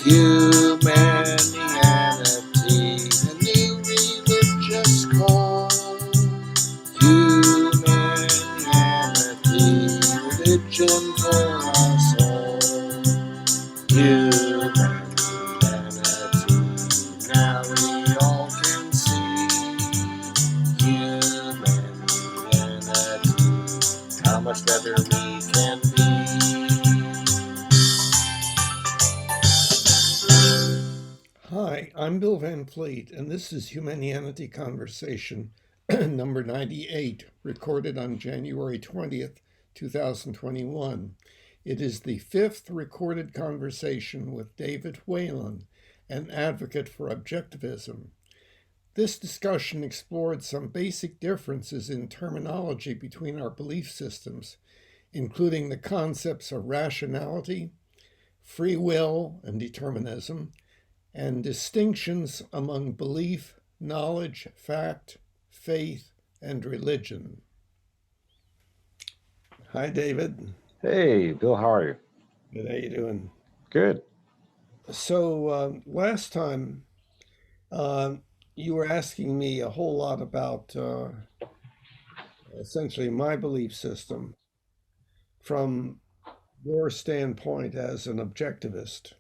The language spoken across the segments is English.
Humanianity, a new religious call. Humanianity, religion for us all. Humanity, now we all can see. Humanity, how much better we can be. Hi, I'm Bill Van Fleet, and this is Humanianity Conversation number 98, recorded on January 20th, 2021. It is the fifth recorded conversation with David Whalen, an advocate for objectivism. This discussion explored some basic differences in terminology between our belief systems, including the concepts of rationality, free will, and determinism, and distinctions among belief, knowledge, fact, faith, and religion. Hi, David. Hey, Bill, how are you? Good. How you doing? Good. So last time you were asking me a whole lot about essentially my belief system from your standpoint as an objectivist,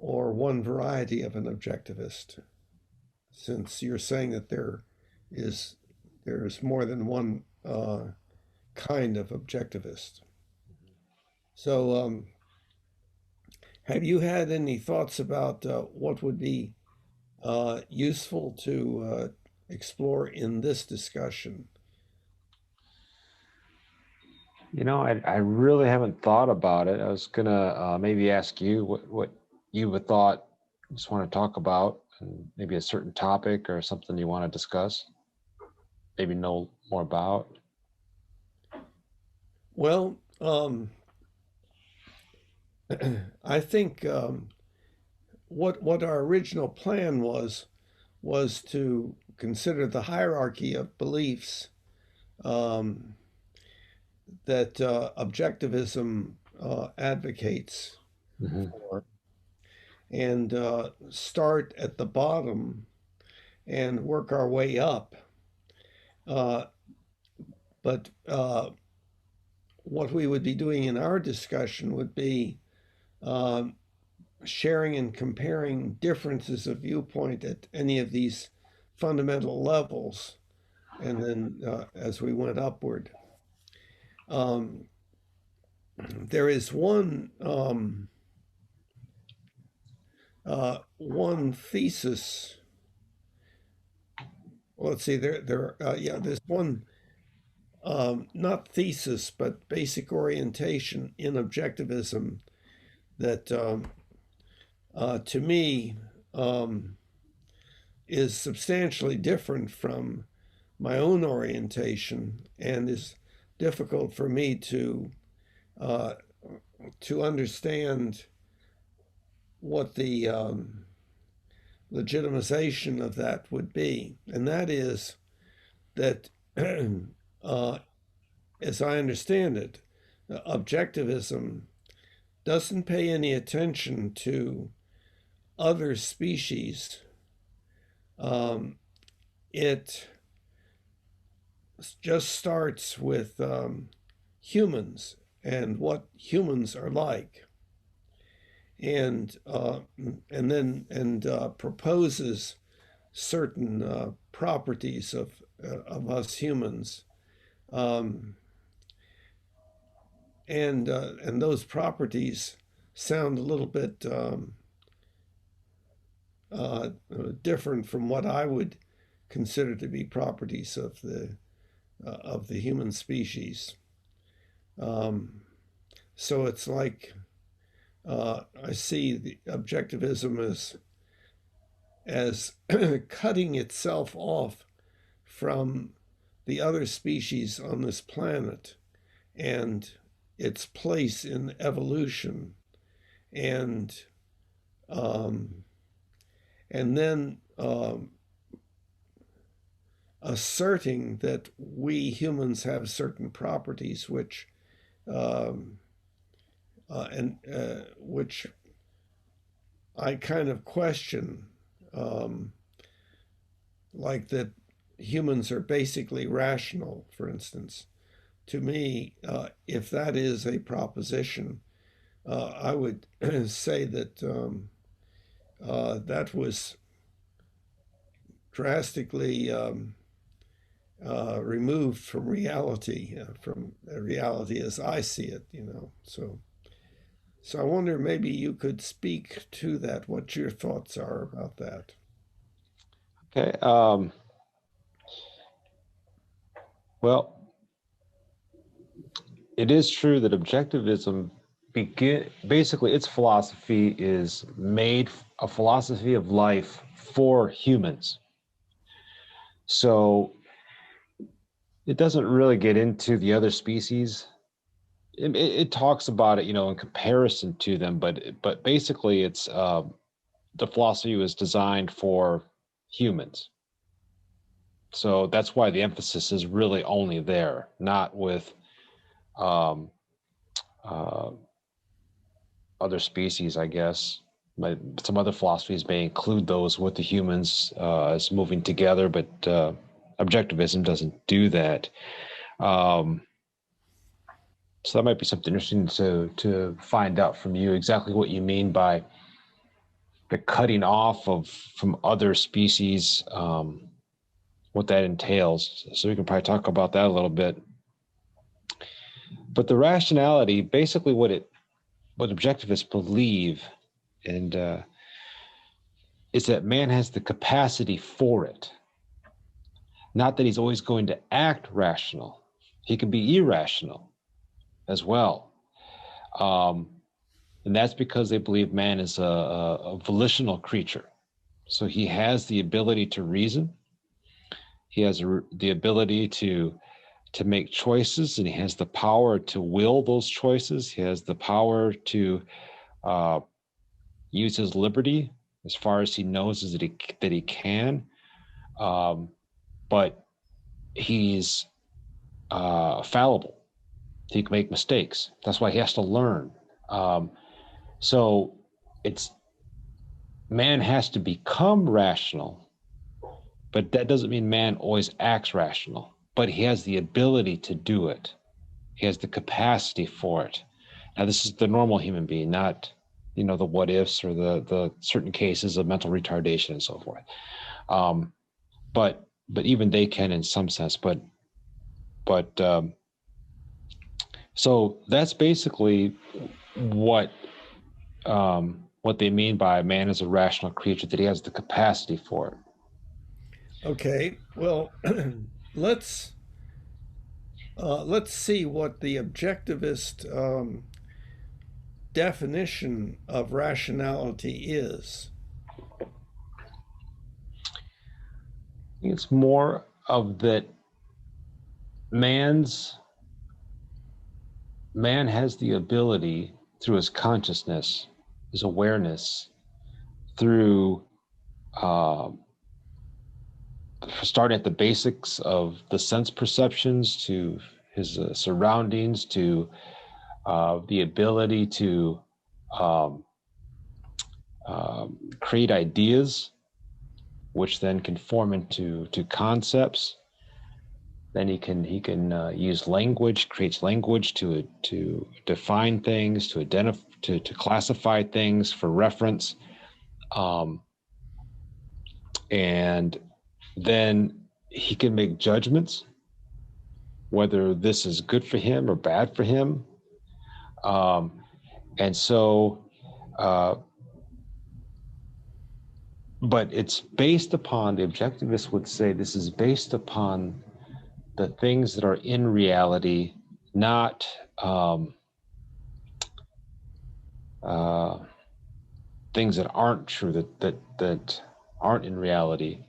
or one variety of an objectivist, since you're saying that there's more than one kind of objectivist. So, have you had any thoughts about what would be useful to explore in this discussion? I really haven't thought about it. I was gonna maybe ask you what you would thought, just want to talk about, and maybe a certain topic or something you want to discuss, maybe know more about. Well, I think what our original plan was to consider the hierarchy of beliefs um, that objectivism advocates Mm-hmm. for, and start at the bottom and work our way up. Uh, but what we would be doing in our discussion would be um, sharing and comparing differences of viewpoint at any of these fundamental levels, and then as we went upward. Um, there is one thesis. Well, let's see. There's one not thesis, but basic orientation in objectivism that to me is substantially different from my own orientation, and is difficult for me uh, to understand what the legitimization of that would be. And that is that, as I understand it, objectivism doesn't pay any attention to other species. It just starts with humans and what humans are like, and proposes certain properties of us humans, um, and those properties sound a little bit different from what I would consider to be properties of the human species. So it's like I see the objectivism as cutting itself off from the other species on this planet and its place in evolution, and then asserting that we humans have certain properties which which I kind of question, um, like that humans are basically rational, for instance. To me, if that is a proposition, I would say that that was drastically removed from reality as I see it, you know. So I wonder maybe you could speak to that, what your thoughts are about that. Okay. Well, it is true that objectivism basically its philosophy is made a philosophy of life for humans. So it doesn't really get into the other species. It talks about it, in comparison to them, but basically it's the philosophy was designed for humans. So that's why the emphasis is really only there, not with um, uh, other species, I guess. Some other philosophies may include those with the humans as moving together, but objectivism doesn't do that. Um, so that might be something interesting to find out from you exactly what you mean by the cutting off of from other species, what that entails. So we can probably talk about that a little bit. But the rationality, basically, what objectivists believe, and is that man has the capacity for it. Not that he's always going to act rational. He can be irrational as well. And that's because they believe man is a volitional creature. So he has the ability to reason. He has the ability to make choices, and he has the power to will those choices. He has the power to use his liberty as far as he knows that he can. But he's fallible. He can make mistakes. That's why he has to learn. So it's man has to become rational, but that doesn't mean man always acts rational. But he has the ability to do it. He has the capacity for it. Now, this is the normal human being, not the what ifs or the certain cases of mental retardation and so forth. But even they can in some sense. But so that's basically what they mean by man is a rational creature, that he has the capacity for it. Okay, well, let's see what the objectivist definition of rationality is. It's more of that man has the ability through his consciousness, his awareness, through starting at the basics of the sense perceptions to his surroundings, to the ability to create ideas, which then can form into concepts. Then he can use language, creates language to define things, to identify, to classify things for reference, and then he can make judgments whether this is good for him or bad for him, and so. But it's based upon, the objectivists would say, this is based upon the things that are in reality, not things that aren't true, that aren't in reality.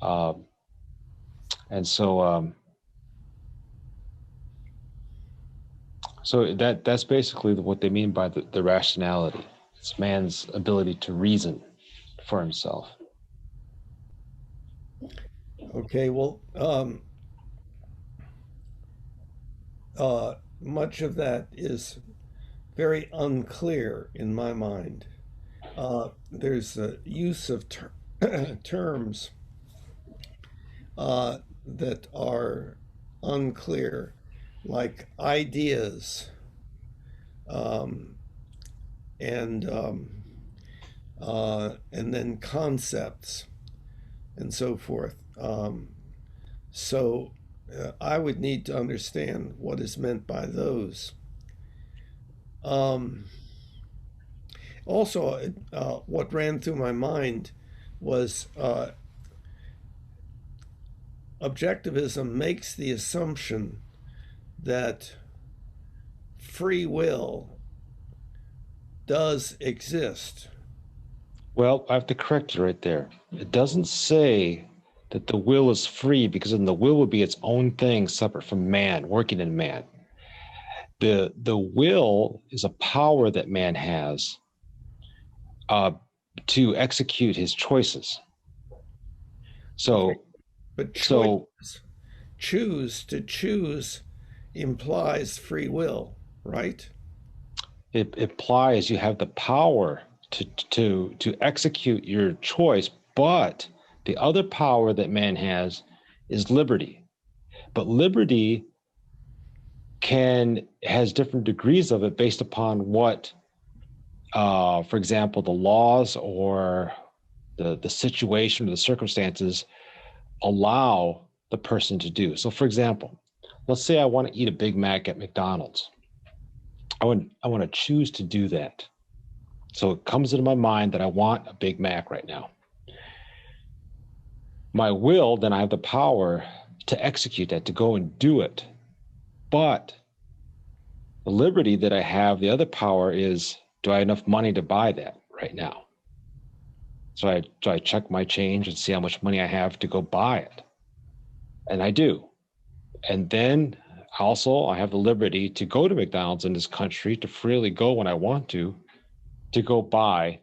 And so that's basically what they mean by the rationality. It's man's ability to reason for himself. Okay, well, much of that is very unclear in my mind. there's a use of terms that are unclear, like ideas um, and then concepts and so forth. So I would need to understand what is meant by those. Um, Also, what ran through my mind was objectivism makes the assumption that free will does exist. Well, I have to correct you right there. It doesn't say that the will is free, because then the will would be its own thing separate from man, working in man. The will is a power that man has uh, to execute his choices. Okay, So, but so to choose implies free will, right? it implies you have the power to execute your choice, but the other power that man has is liberty. But liberty has different degrees of it based upon what, for example, the laws or the situation or the circumstances allow the person to do. So, for example, let's say I want to eat a Big Mac at McDonald's. I want to choose to do that. So it comes into my mind that I want a Big Mac right now. My will, then I have the power to execute that, to go and do it. But the liberty that I have, the other power is, do I have enough money to buy that right now? So I check my change and see how much money I have to go buy it. And I do. And then also I have the liberty to go to McDonald's in this country, to freely go when I want to go buy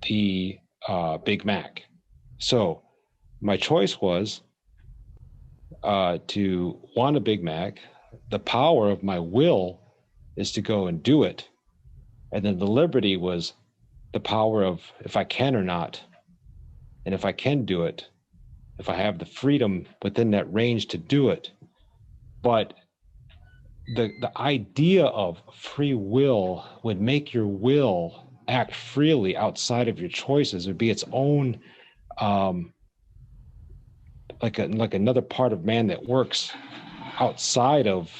the Big Mac. So my choice was to want a Big Mac. The power of my will is to go and do it. And then the liberty was the power of if I can or not. And if I can do it, if I have the freedom within that range to do it. But the idea of free will would make your will act freely outside of your choices, would be its own like another part of man that works outside of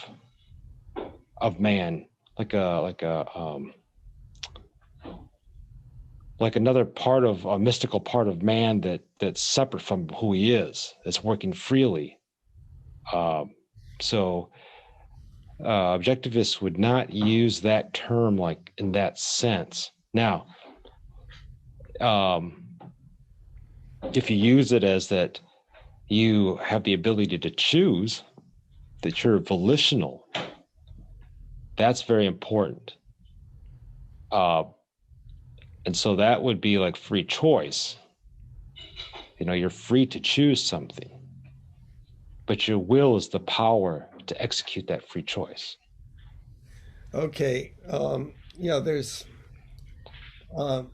man, like another part of a mystical part of man that's separate from who he is, that's working freely. So objectivists would not use that term like in that sense. Now, if you use it as that you have the ability to choose, that you're volitional, that's very important. And so that would be like free choice. You know, you're free to choose something, but your will is the power to execute that free choice. Okay. Yeah, uh,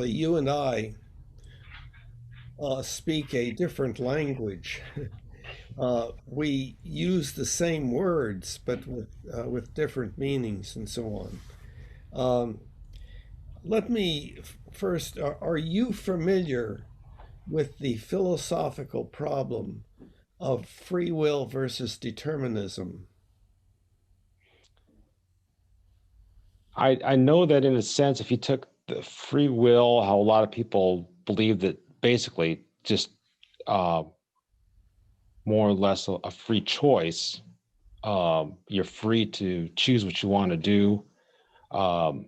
you and I, speak a different language. We use the same words, but with different meanings and so on. Um, Let me first, are you familiar with the philosophical problem of free will versus determinism? I know that in a sense, if you took the free will, how a lot of people believe that basically just uh, more or less a free choice, you're free to choose what you want to do. Um,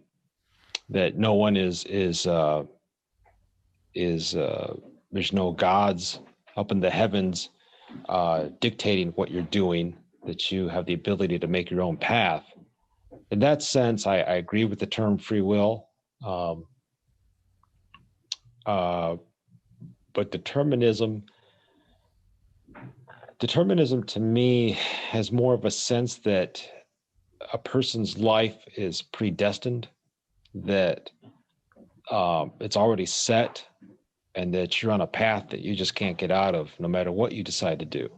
that no one is there's no gods up in the heavens dictating what you're doing, that you have the ability to make your own path. In that sense, I agree with the term free will. But determinism to me has more of a sense that a person's life is predestined, that it's already set, and that you're on a path that you just can't get out of, no matter what you decide to do.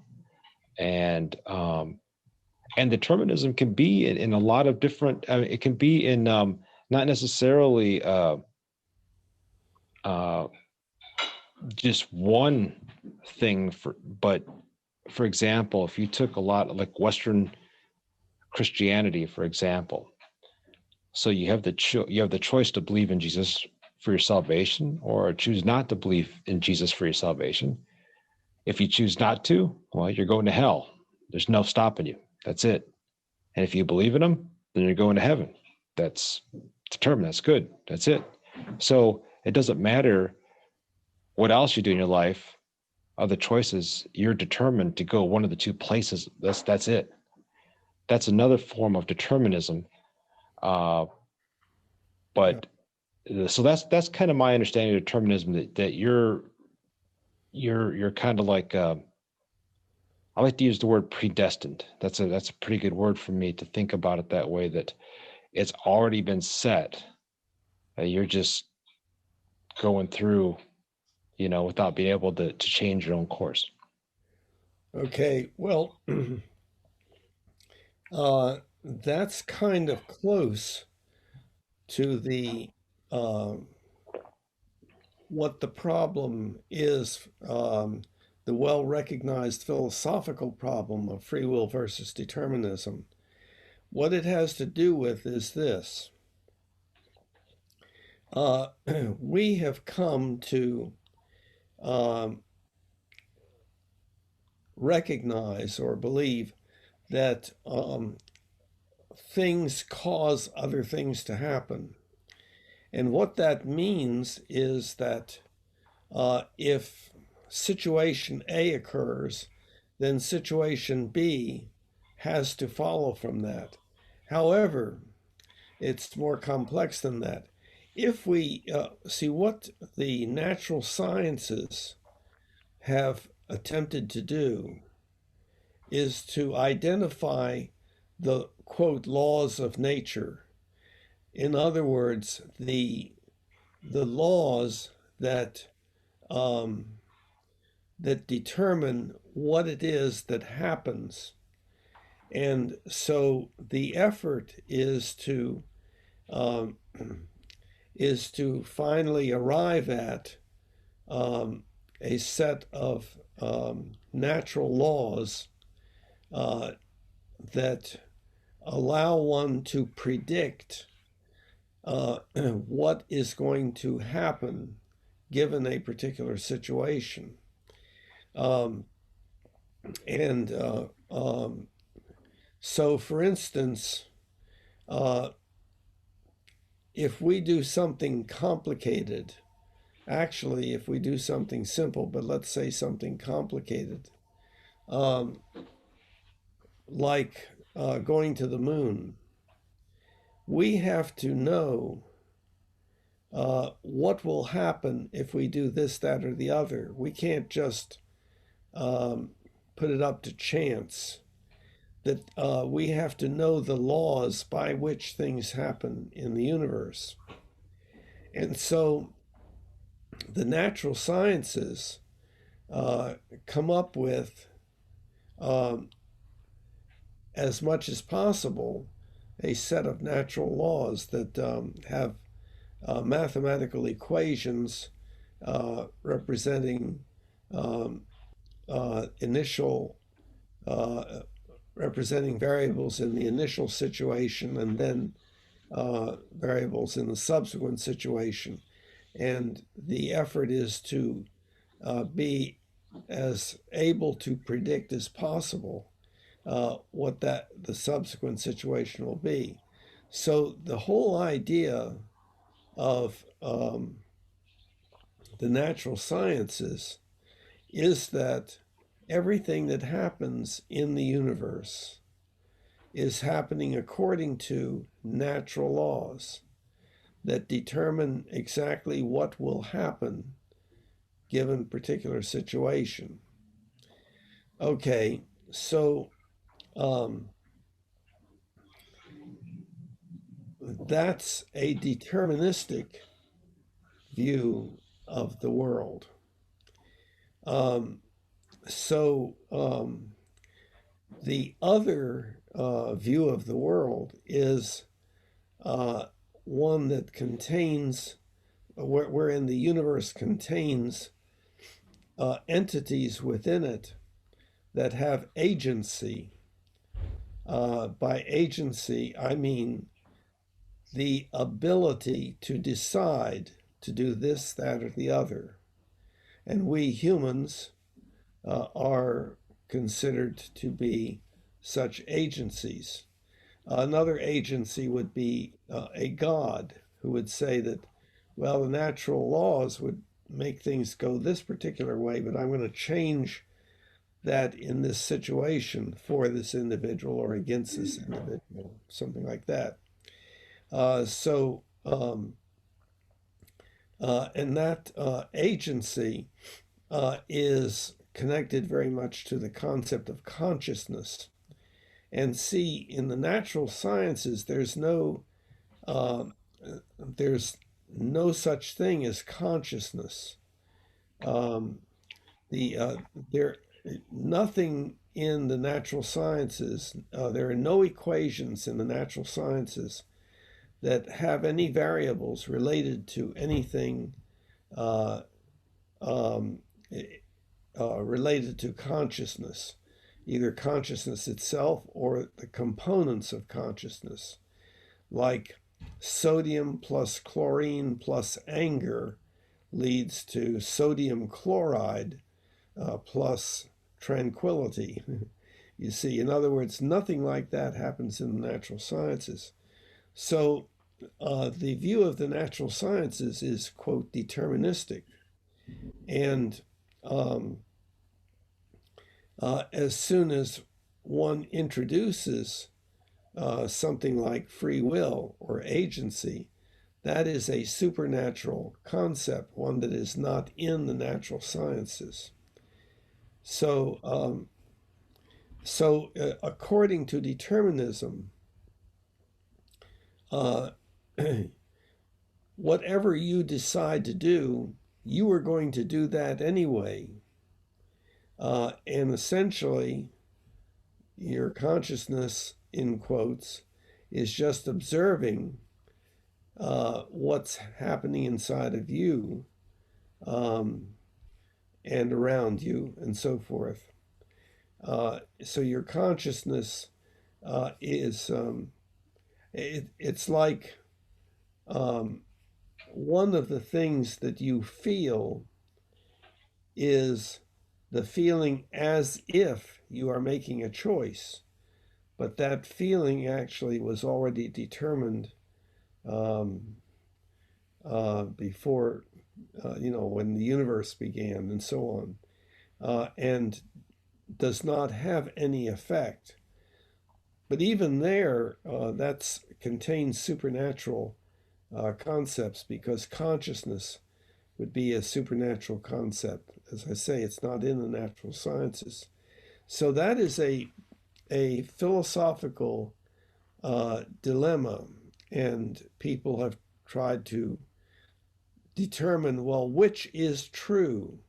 And determinism can be in a lot of different. I mean, it can be in not necessarily just one thing, but for example, if you took a lot of like Western Christianity, for example, so you have the choice to believe in Jesus for your salvation, or choose not to believe in Jesus for your salvation. If you choose not to, well, you're going to hell. There's no stopping you. That's it. And if you believe in him, then you're going to heaven. That's determined. That's good. That's it. So it doesn't matter what else you do in your life, other choices, you're determined to go one of the two places. That's it. That's another form of determinism. But so that's kind of my understanding of determinism, that you're kind of like, I like to use the word predestined. That's a pretty good word for me to think about it that way, that it's already been set. You're just going through, without being able to change your own course. Okay, well, that's kind of close to the what the problem is, the well-recognized philosophical problem of free will versus determinism. What it has to do with is this. We have come to recognize or believe that things cause other things to happen. And what that means is that if situation A occurs, then situation B has to follow from that. However, it's more complex than that. If we see what the natural sciences have attempted to do is to identify the, quote, laws of nature. In other words, the laws that that determine what it is that happens. And so the effort is to finally arrive at a set of natural laws that allow one to predict what is going to happen given a particular situation. So, for instance, if we do something complicated, actually, if we do something simple, but let's say something complicated, like going to the moon, we have to know what will happen if we do this, that, or the other. We can't just put it up to chance. That we have to know the laws by which things happen in the universe. And so the natural sciences come up with, as much as possible, a set of natural laws that have mathematical equations representing representing variables in the initial situation and then variables in the subsequent situation. And the effort is to be as able to predict as possible what the subsequent situation will be. So the whole idea of the natural sciences is that everything that happens in the universe is happening according to natural laws that determine exactly what will happen given a particular situation. Okay, so that's a deterministic view of the world. The other view of the world is one that contains, wherein the universe contains entities within it that have agency. By agency, I mean the ability to decide to do this, that, or the other. And we humans are considered to be such agencies. Another agency would be a god who would say that, well, the natural laws would make things go this particular way, but I'm going to change that in this situation for this individual or against this individual, something like that. And that agency is connected very much to the concept of consciousness. And see, in the natural sciences, there's no such thing as consciousness. Nothing in the natural sciences. There are no equations in the natural sciences that have any variables related to anything related to consciousness, either consciousness itself or the components of consciousness, like sodium plus chlorine plus anger leads to sodium chloride plus tranquility. You see, in other words, nothing like that happens in the natural sciences. So the view of the natural sciences is, quote, deterministic. And as soon as one introduces something like free will or agency, that is a supernatural concept, one that is not in the natural sciences. So, according to determinism, whatever you decide to do, you are going to do that anyway. And essentially, your consciousness, in quotes, is just observing what's happening inside of you and around you and so forth. So your consciousness is, it's like one of the things that you feel is the feeling as if you are making a choice, but that feeling actually was already determined before, when the universe began and so on, and does not have any effect. But even there, that contains supernatural concepts, because consciousness would be a supernatural concept. As I say, it's not in the natural sciences. So that is a philosophical dilemma, and people have tried to determine, well, which is true?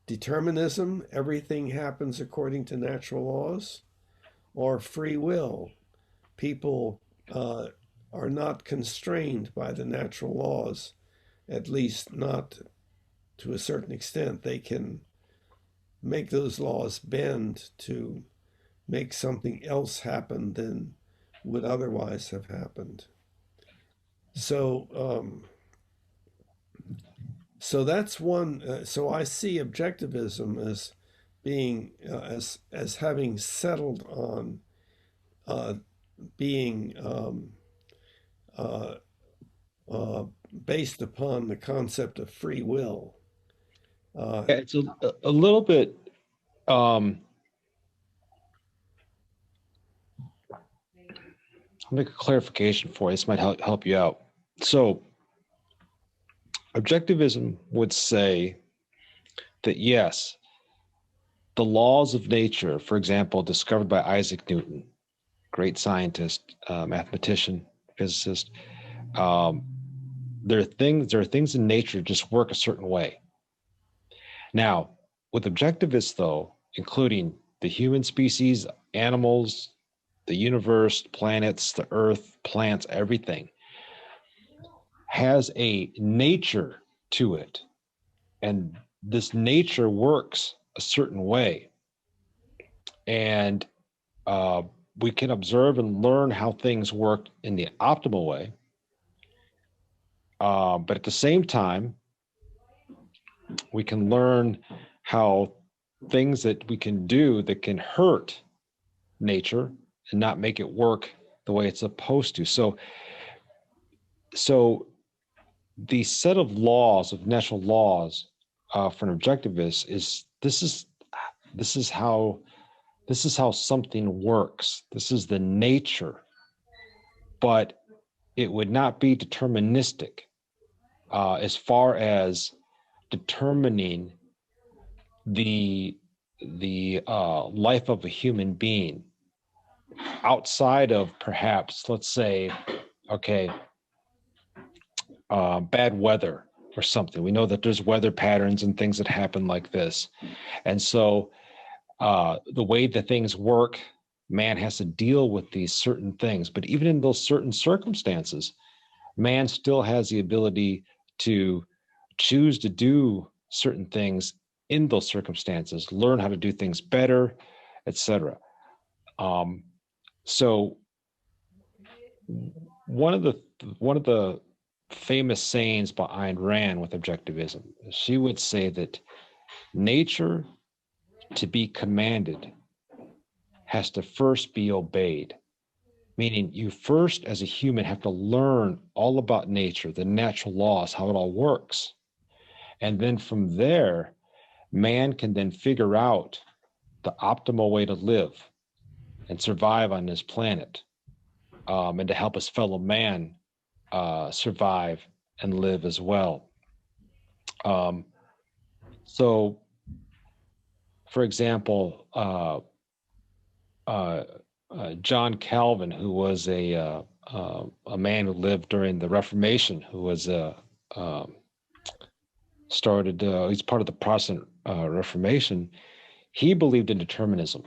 Determinism, everything happens according to natural laws, or free will? People are not constrained by the natural laws, at least not to a certain extent. They can make those laws bend to make something else happen than would otherwise have happened. So that's one. So I see objectivism as being as having settled on being based upon the concept of free will. It's a little bit. I'll make a clarification for you. This might help you out. So, objectivism would say that yes, the laws of nature, for example, discovered by Isaac Newton, great scientist, mathematician, physicist, there are things in nature that just work a certain way. Now, with objectivists, though, including the human species, animals, the universe, planets, the earth, plants, everything has a nature to it. And this nature works a certain way. And we can observe and learn how things work in the optimal way. But at the same time, we can learn how things that we can do that can hurt nature and not make it work the way it's supposed to. So the set of laws, of natural laws, for an objectivist is this is how something works. This is the nature, but it would not be deterministic as far as determining the life of a human being outside of perhaps, let's say, okay, bad weather or something. We know that there's weather patterns and things that happen like this. And so the way that things work, man has to deal with these certain things. But even in those certain circumstances, man still has the ability to choose to do certain things in those circumstances, learn how to do things better, etc. So one of the famous sayings by Ayn Rand with objectivism, she would say that nature, to be commanded, has to first be obeyed. Meaning you first, as a human, have to learn all about nature, the natural laws, how it all works. And then from there, man can then figure out the optimal way to live and survive on this planet, and to help his fellow man survive and live as well. So, for example, John Calvin, who was a man who lived during the Reformation, who was he's part of the Protestant Reformation. He believed in determinism.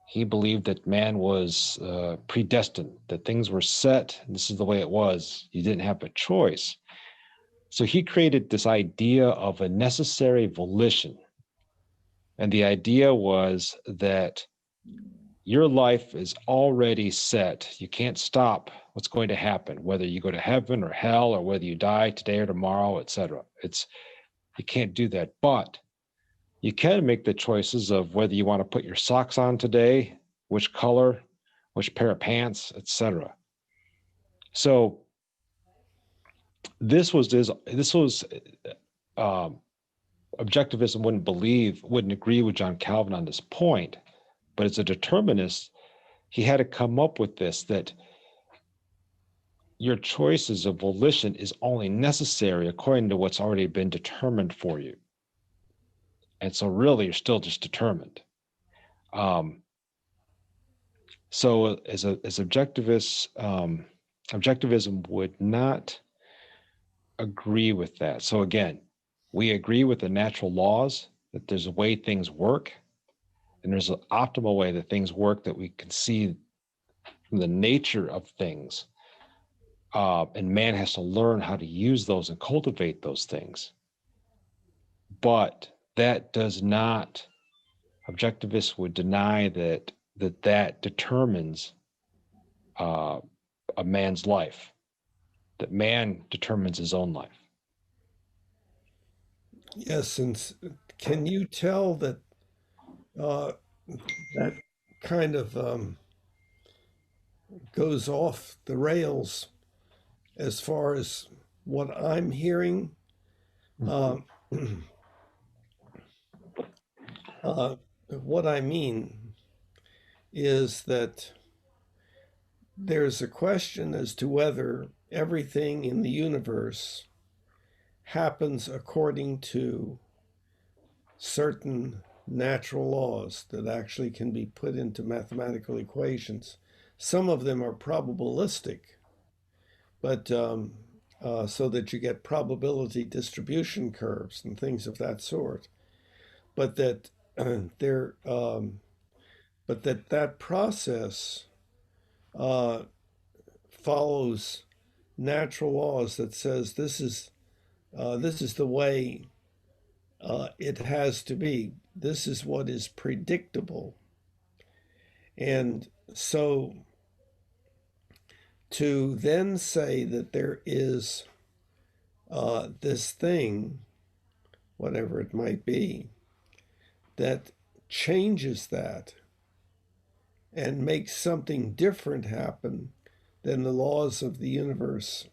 He believed that man was predestined, that things were set, and this is the way it was. You didn't have a choice. So he created this idea of a necessary volition. And the idea was that your life is already set. You can't stop what's going to happen, whether you go to heaven or hell, or whether you die today or tomorrow, etc. You can't do that, but you can make the choices of whether you want to put your socks on today, which color, which pair of pants, etc. So this was objectivism wouldn't agree with John Calvin on this point, but as a determinist, he had to come up with this, that your choices of volition is only necessary according to what's already been determined for you. And so really, you're still just determined. So as objectivists, objectivism would not agree with that. So again, we agree with the natural laws, that there's a way things work, and there's an optimal way that things work that we can see from the nature of things. And man has to learn how to use those and cultivate those things. But that does not, objectivists would deny that determines a man's life, that man determines his own life. Yes, and can you tell that that kind of goes off the rails as far as what I'm hearing? What I mean is that there's a question as to whether everything in the universe happens according to certain natural laws that actually can be put into mathematical equations. Some of them are probabilistic, but so that you get probability distribution curves and things of that sort. But that there, but that process follows natural laws that says this is the way it has to be. This is what is predictable. And so to then say that there is this thing, whatever it might be, that changes that and makes something different happen than the laws of the universe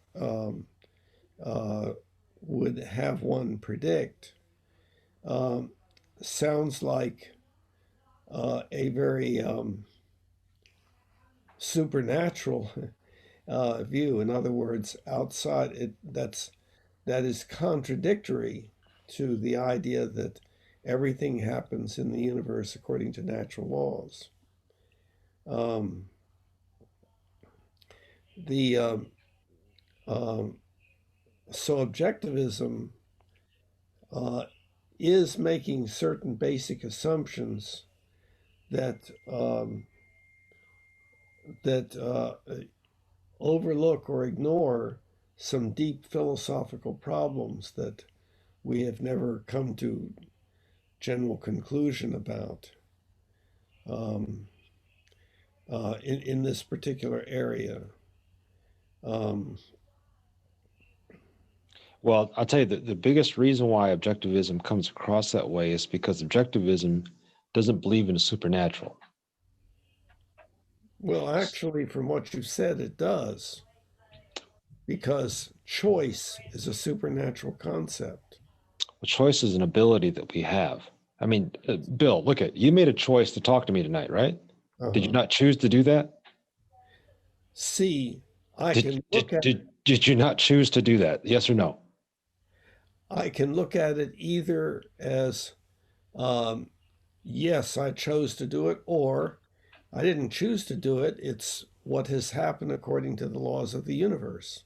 would have one predict, sounds like a very supernatural view. In other words, outside it, that is contradictory to the idea that everything happens in the universe according to natural laws. So objectivism is making certain basic assumptions that overlook or ignore some deep philosophical problems that we have never come to general conclusion about in this particular area. Well, I'll tell you that the biggest reason why objectivism comes across that way is because objectivism doesn't believe in the supernatural. Well, actually, from what you've said, it does, because choice is a supernatural concept. Well, choice is an ability that we have. I mean, Bill, look at you made a choice to talk to me tonight, right? Did you not choose to do that? See, I can look at it. Did you not choose to do that? Yes or no? I can look at it either as, yes, I chose to do it, or I didn't choose to do it. It's what has happened according to the laws of the universe.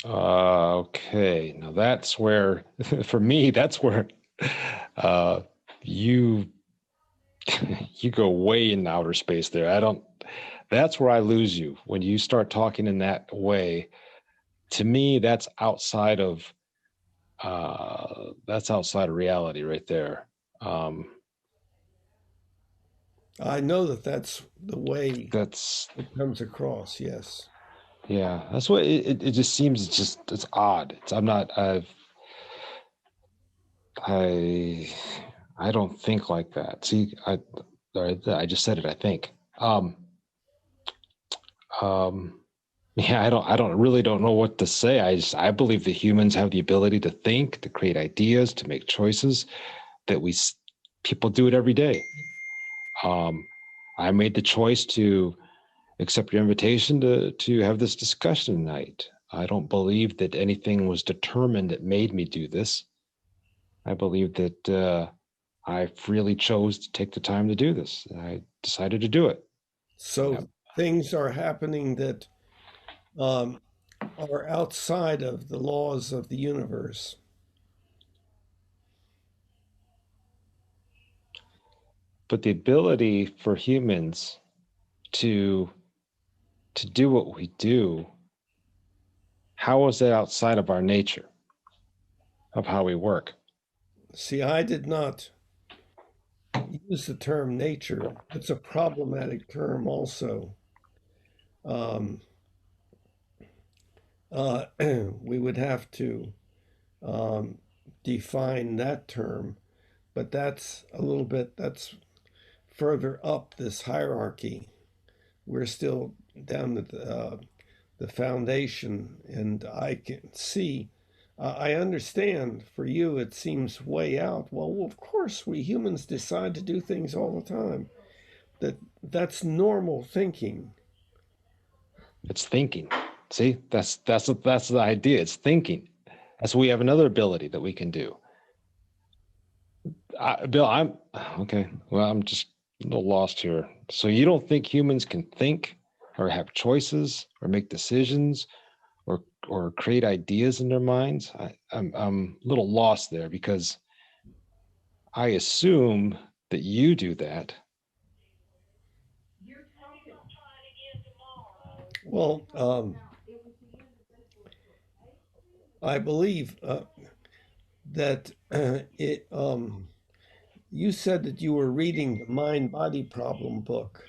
Okay. Now that's where, for me, that's where you go way in outer space there. That's where I lose you when you start talking in that way. To me, that's outside of reality right there. I know that that's the way it comes across. Yes. Yeah, that's what it just seems. It's odd. I don't think like that. See, I just said it. I think. Yeah, I don't know what to say. I believe that humans have the ability to think, to create ideas, to make choices. That people do it every day. I made the choice to accept your invitation to have this discussion tonight. I don't believe that anything was determined that made me do this. I believe that I freely chose to take the time to do this. I decided to do it. So things are happening that are outside of the laws of the universe. But the ability for humans to do what we do, how is that outside of our nature, of how we work? See, I did not use the term nature. It's a problematic term also. We would have to define that term, but that's further up this hierarchy. We're still down at the foundation, and I can see, I understand for you it seems way out. Well, of course, we humans decide to do things all the time. That's normal thinking. It's thinking. See, that's the idea. It's thinking. That's we have another ability that we can do. Bill, I'm okay. Well, I'm just a little lost here. So you don't think humans can think or have choices or make decisions or create ideas in their minds? I'm a little lost there, because I assume that you do that. Well, I believe that you said that you were reading the Mind-Body Problem book,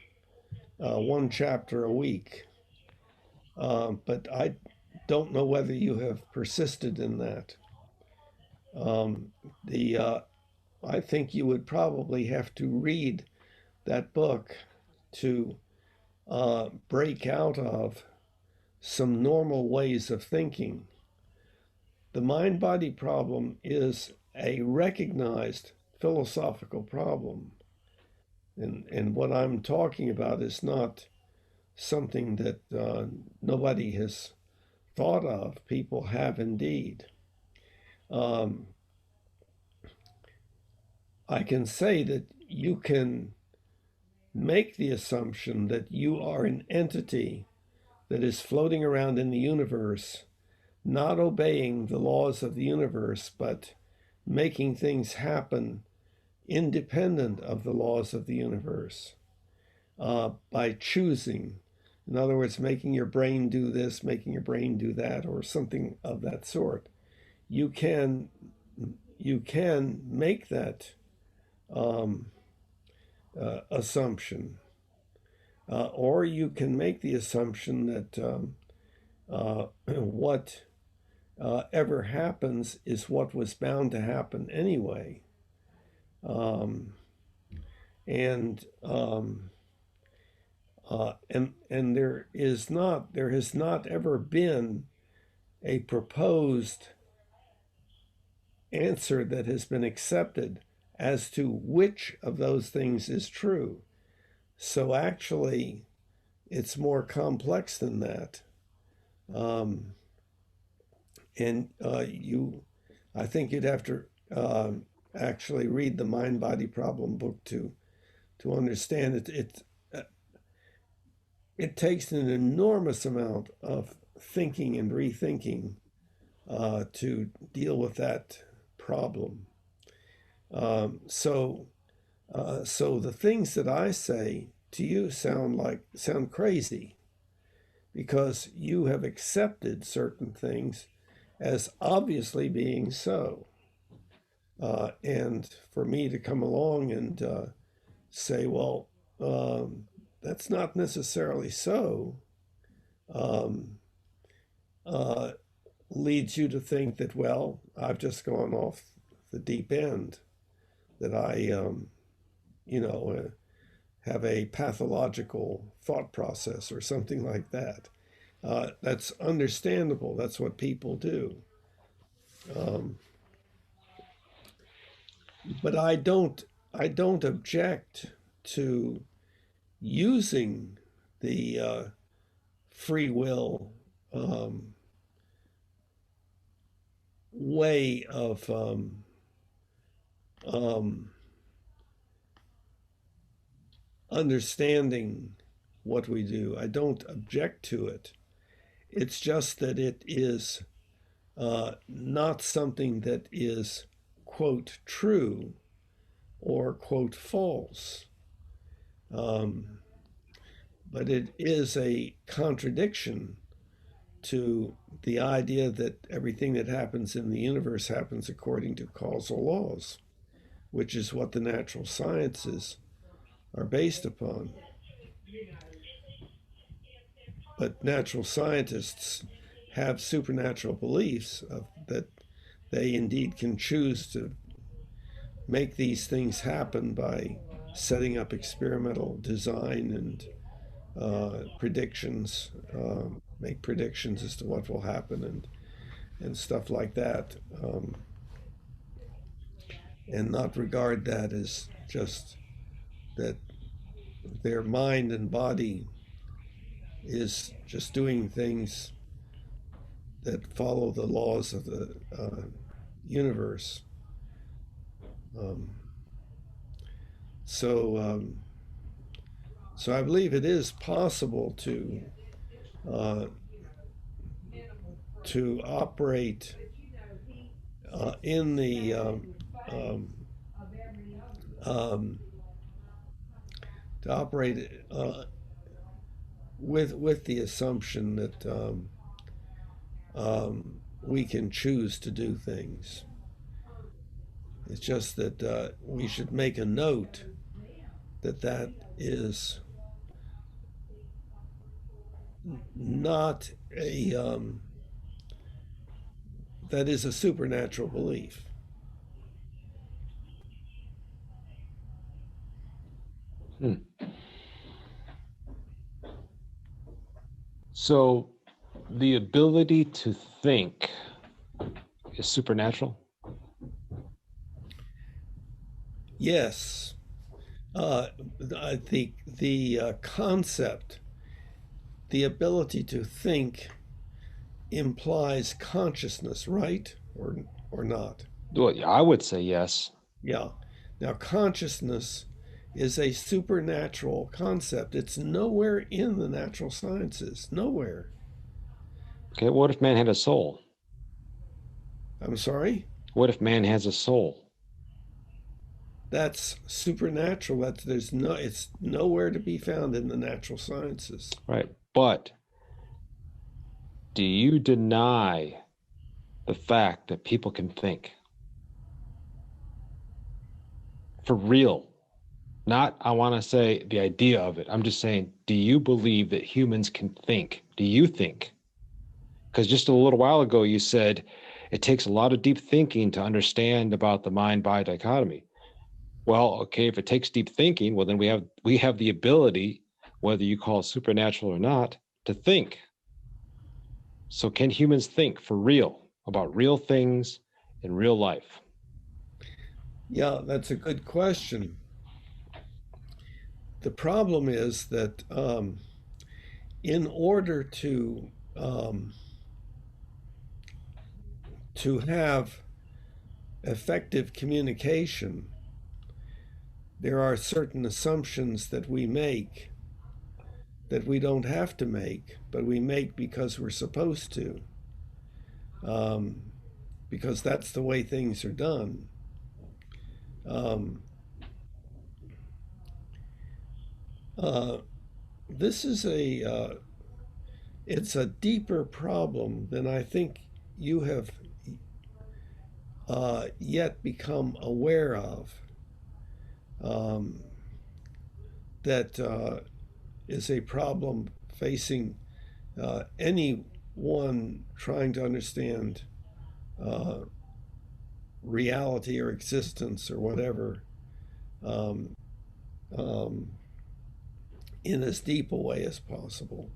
one chapter a week, but I don't know whether you have persisted in that. The I think you would probably have to read that book to break out of some normal ways of thinking. The mind body problem is a recognized philosophical problem. And what I'm talking about is not something that nobody has thought of. People have indeed. Um, I can say that you can make the assumption that you are an entity that is floating around in the universe, not obeying the laws of the universe, but making things happen independent of the laws of the universe by choosing. In other words, making your brain do this, making your brain do that, or something of that sort. You can make that um, assumption, or you can make the assumption that what ever happens is what was bound to happen anyway. Um, and and there has not ever been a proposed answer that has been accepted as to which of those things is true. So actually, it's more complex than that. Um, and I think you'd have to actually read the Mind Body Problem book to understand it. It takes an enormous amount of thinking and rethinking to deal with that problem. So the things that I say to you sound crazy because you have accepted certain things as obviously being so. And for me to come along and say, well, that's not necessarily so, um, uh, leads you to think that, well, I've just gone off the deep end, that I, have a pathological thought process or something like that. That's understandable. That's what people do. Um, but I don't object to using the free will way of um, understanding what we do. I don't object to it. It's just that it is not something that is, quote, true or, quote, false. But it is a contradiction to the idea that everything that happens in the universe happens according to causal laws, which is what the natural sciences are based upon. But natural scientists have supernatural beliefs that they indeed can choose to make these things happen by setting up experimental design and predictions, make predictions as to what will happen and stuff like that, and not regard that as just that their mind and body is just doing things that follow the laws of the universe. Um, so, so I believe it is possible to to operate in the um, to operate with the assumption that we can choose to do things. It's just that we should make a note that that is not that is a supernatural belief. Hmm. So the ability to think is supernatural? Yes, I think the concept, the ability to think, implies consciousness, right? Or not? Well, I would say yes. Yeah. Now, consciousness is a supernatural concept. It's nowhere in the natural sciences. Nowhere. Okay, what if man had a soul? I'm sorry? What if man has a soul? That's supernatural. It's nowhere to be found in the natural sciences. Right. But do you deny the fact that people can think? For real. Not, I want to say the idea of it. I'm just saying, do you believe that humans can think? Do you think? Because just a little while ago, you said it takes a lot of deep thinking to understand about the mind-body dichotomy. Well, okay, if it takes deep thinking, well, then we have the ability, whether you call it supernatural or not, to think. So can humans think for real about real things in real life? Yeah, that's a good question. The problem is that in order to have effective communication, there are certain assumptions that we make that we don't have to make, but we make because we're supposed to, because that's the way things are done. This is it's a deeper problem than I think you have yet become aware of. That is a problem facing anyone trying to understand reality or existence or whatever um, um, in as deep a way as possible.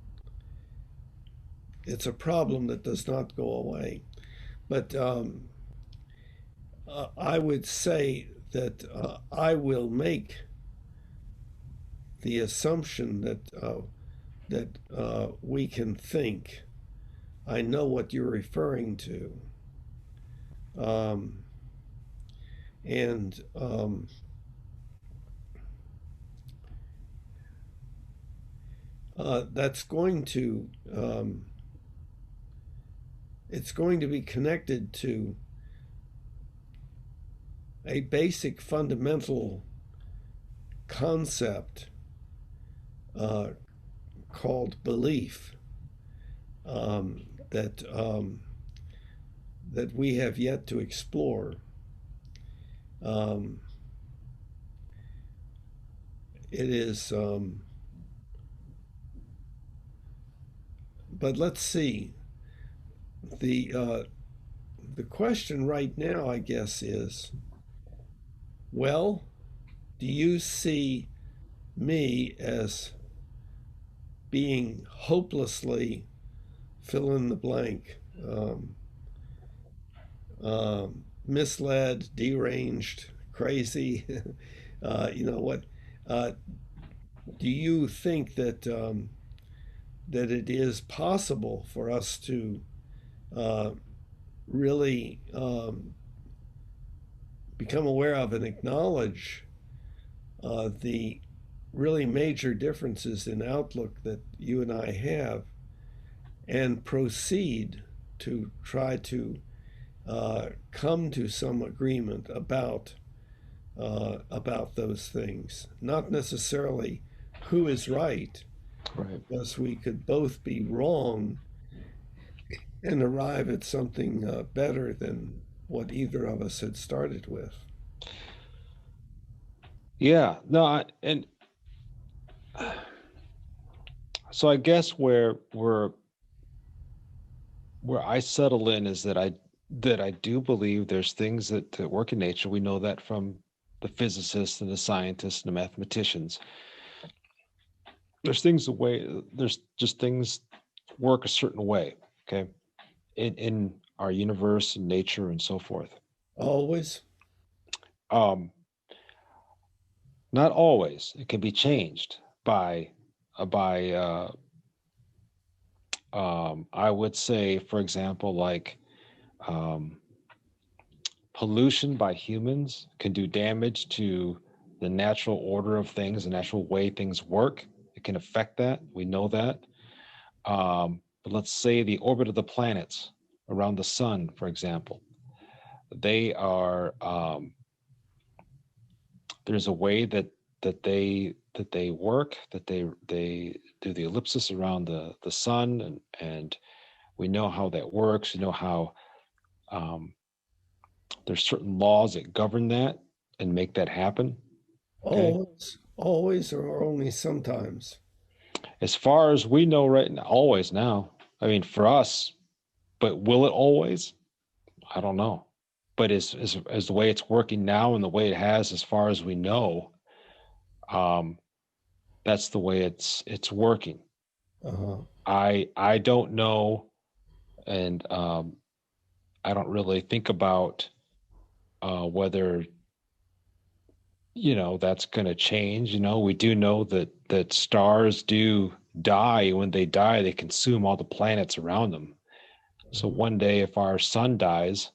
It's a problem that does not go away. But I would say that I will make the assumption that we can think. I know what you're referring to, and that's going to it's going to be connected to a basic fundamental concept called belief that we have yet to explore. It is, but let's see. The question right now, I guess, is, well, do you see me as being hopelessly fill in the blank, misled, deranged, crazy? You know what? Do you think that that it is possible for us to really become aware of and acknowledge the really major differences in outlook that you and I have, and proceed to try to come to some agreement about those things. Not necessarily who is right, Right. because we could both be wrong and arrive at something better than what either of us had started with. Yeah. No. And so I guess where I settle in is that I do believe there's things that work in nature. We know that from the physicists and the scientists and the mathematicians. There's just things work a certain way, okay, in our universe and nature and so forth. Always? Um, Not always. It can be changed by I would say, for example, like um, pollution by humans can do damage to the natural order of things, the natural way things work. It can affect that. We know that. But let's say the orbit of the planets around the sun, for example, they are there's a way that they work, that they do the ellipsis around the sun, and we know how that works. We know how um, there's certain laws that govern that and make that happen. Okay. Always, or only sometimes? As far as we know right now, always now. I mean, for us, but will it always? I don't know. But as the way it's working now and the way it has, as far as we know, um, that's the way it's working. Uh-huh. I don't know, and I don't really think about whether that's going to change. We do know that stars do die. When they die, they consume all the planets around them. So Uh-huh. one day, if our sun dies,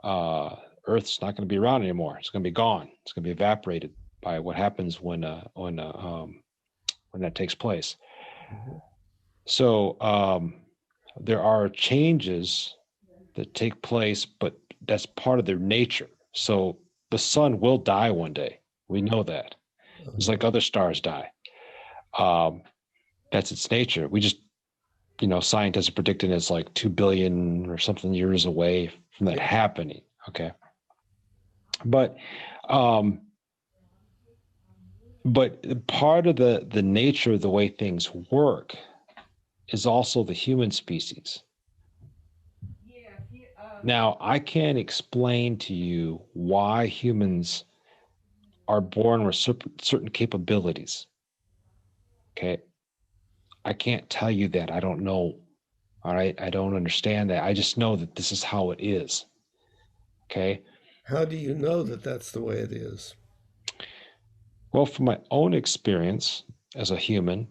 uh, Earth's not going to be around anymore. It's going to be gone. It's going to be evaporated by what happens when that takes place. Mhm. So there are changes that take place, but that's part of their nature. So the sun will die one day. We know that. It's Uh-huh. like other stars die. Um, that's its nature. We just, scientists are predicting it's like 2 billion or something years away from that Yeah. happening. Okay. But, um, but part of the nature of the way things work is also the human species. Now, I can't explain to you why humans are born with certain capabilities. Okay. I can't tell you that. I don't know. All right. I don't understand that. I just know that this is how it is. Okay. How do you know that that's the way it is? Well, from my own experience as a human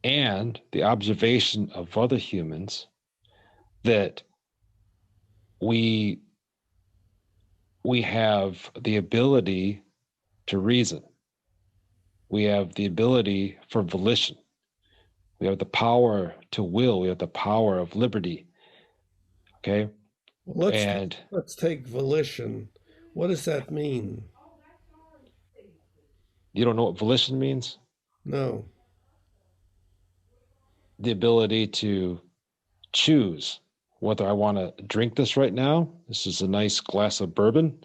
and the observation of other humans, that we we have the ability to reason. We have the ability for volition. We have the power to will. We have the power of liberty. Okay. Well, And let's take volition. What does that mean? you don't know what volition means? No. The ability to choose whether I want to drink this right now. This is a nice glass of bourbon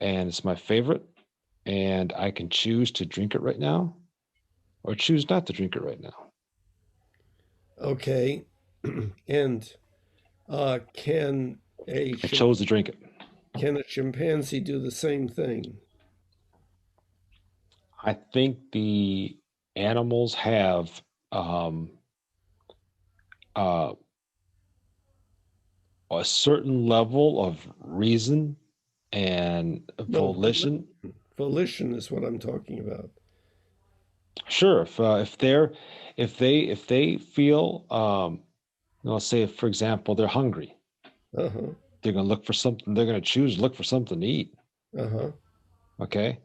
and it's my favorite. And I can choose to drink it right now or choose not to drink it right now. Okay. And can I chose to drink it. can a chimpanzee do the same thing? I think the animals have um, uh, a certain level of reason and No, volition. volition is what I'm talking about. Sure, if they feel, let's say, for example, they're hungry, Uh-huh. they're going to look for something. They're going to choose to look for something to eat. Uh-huh. Okay,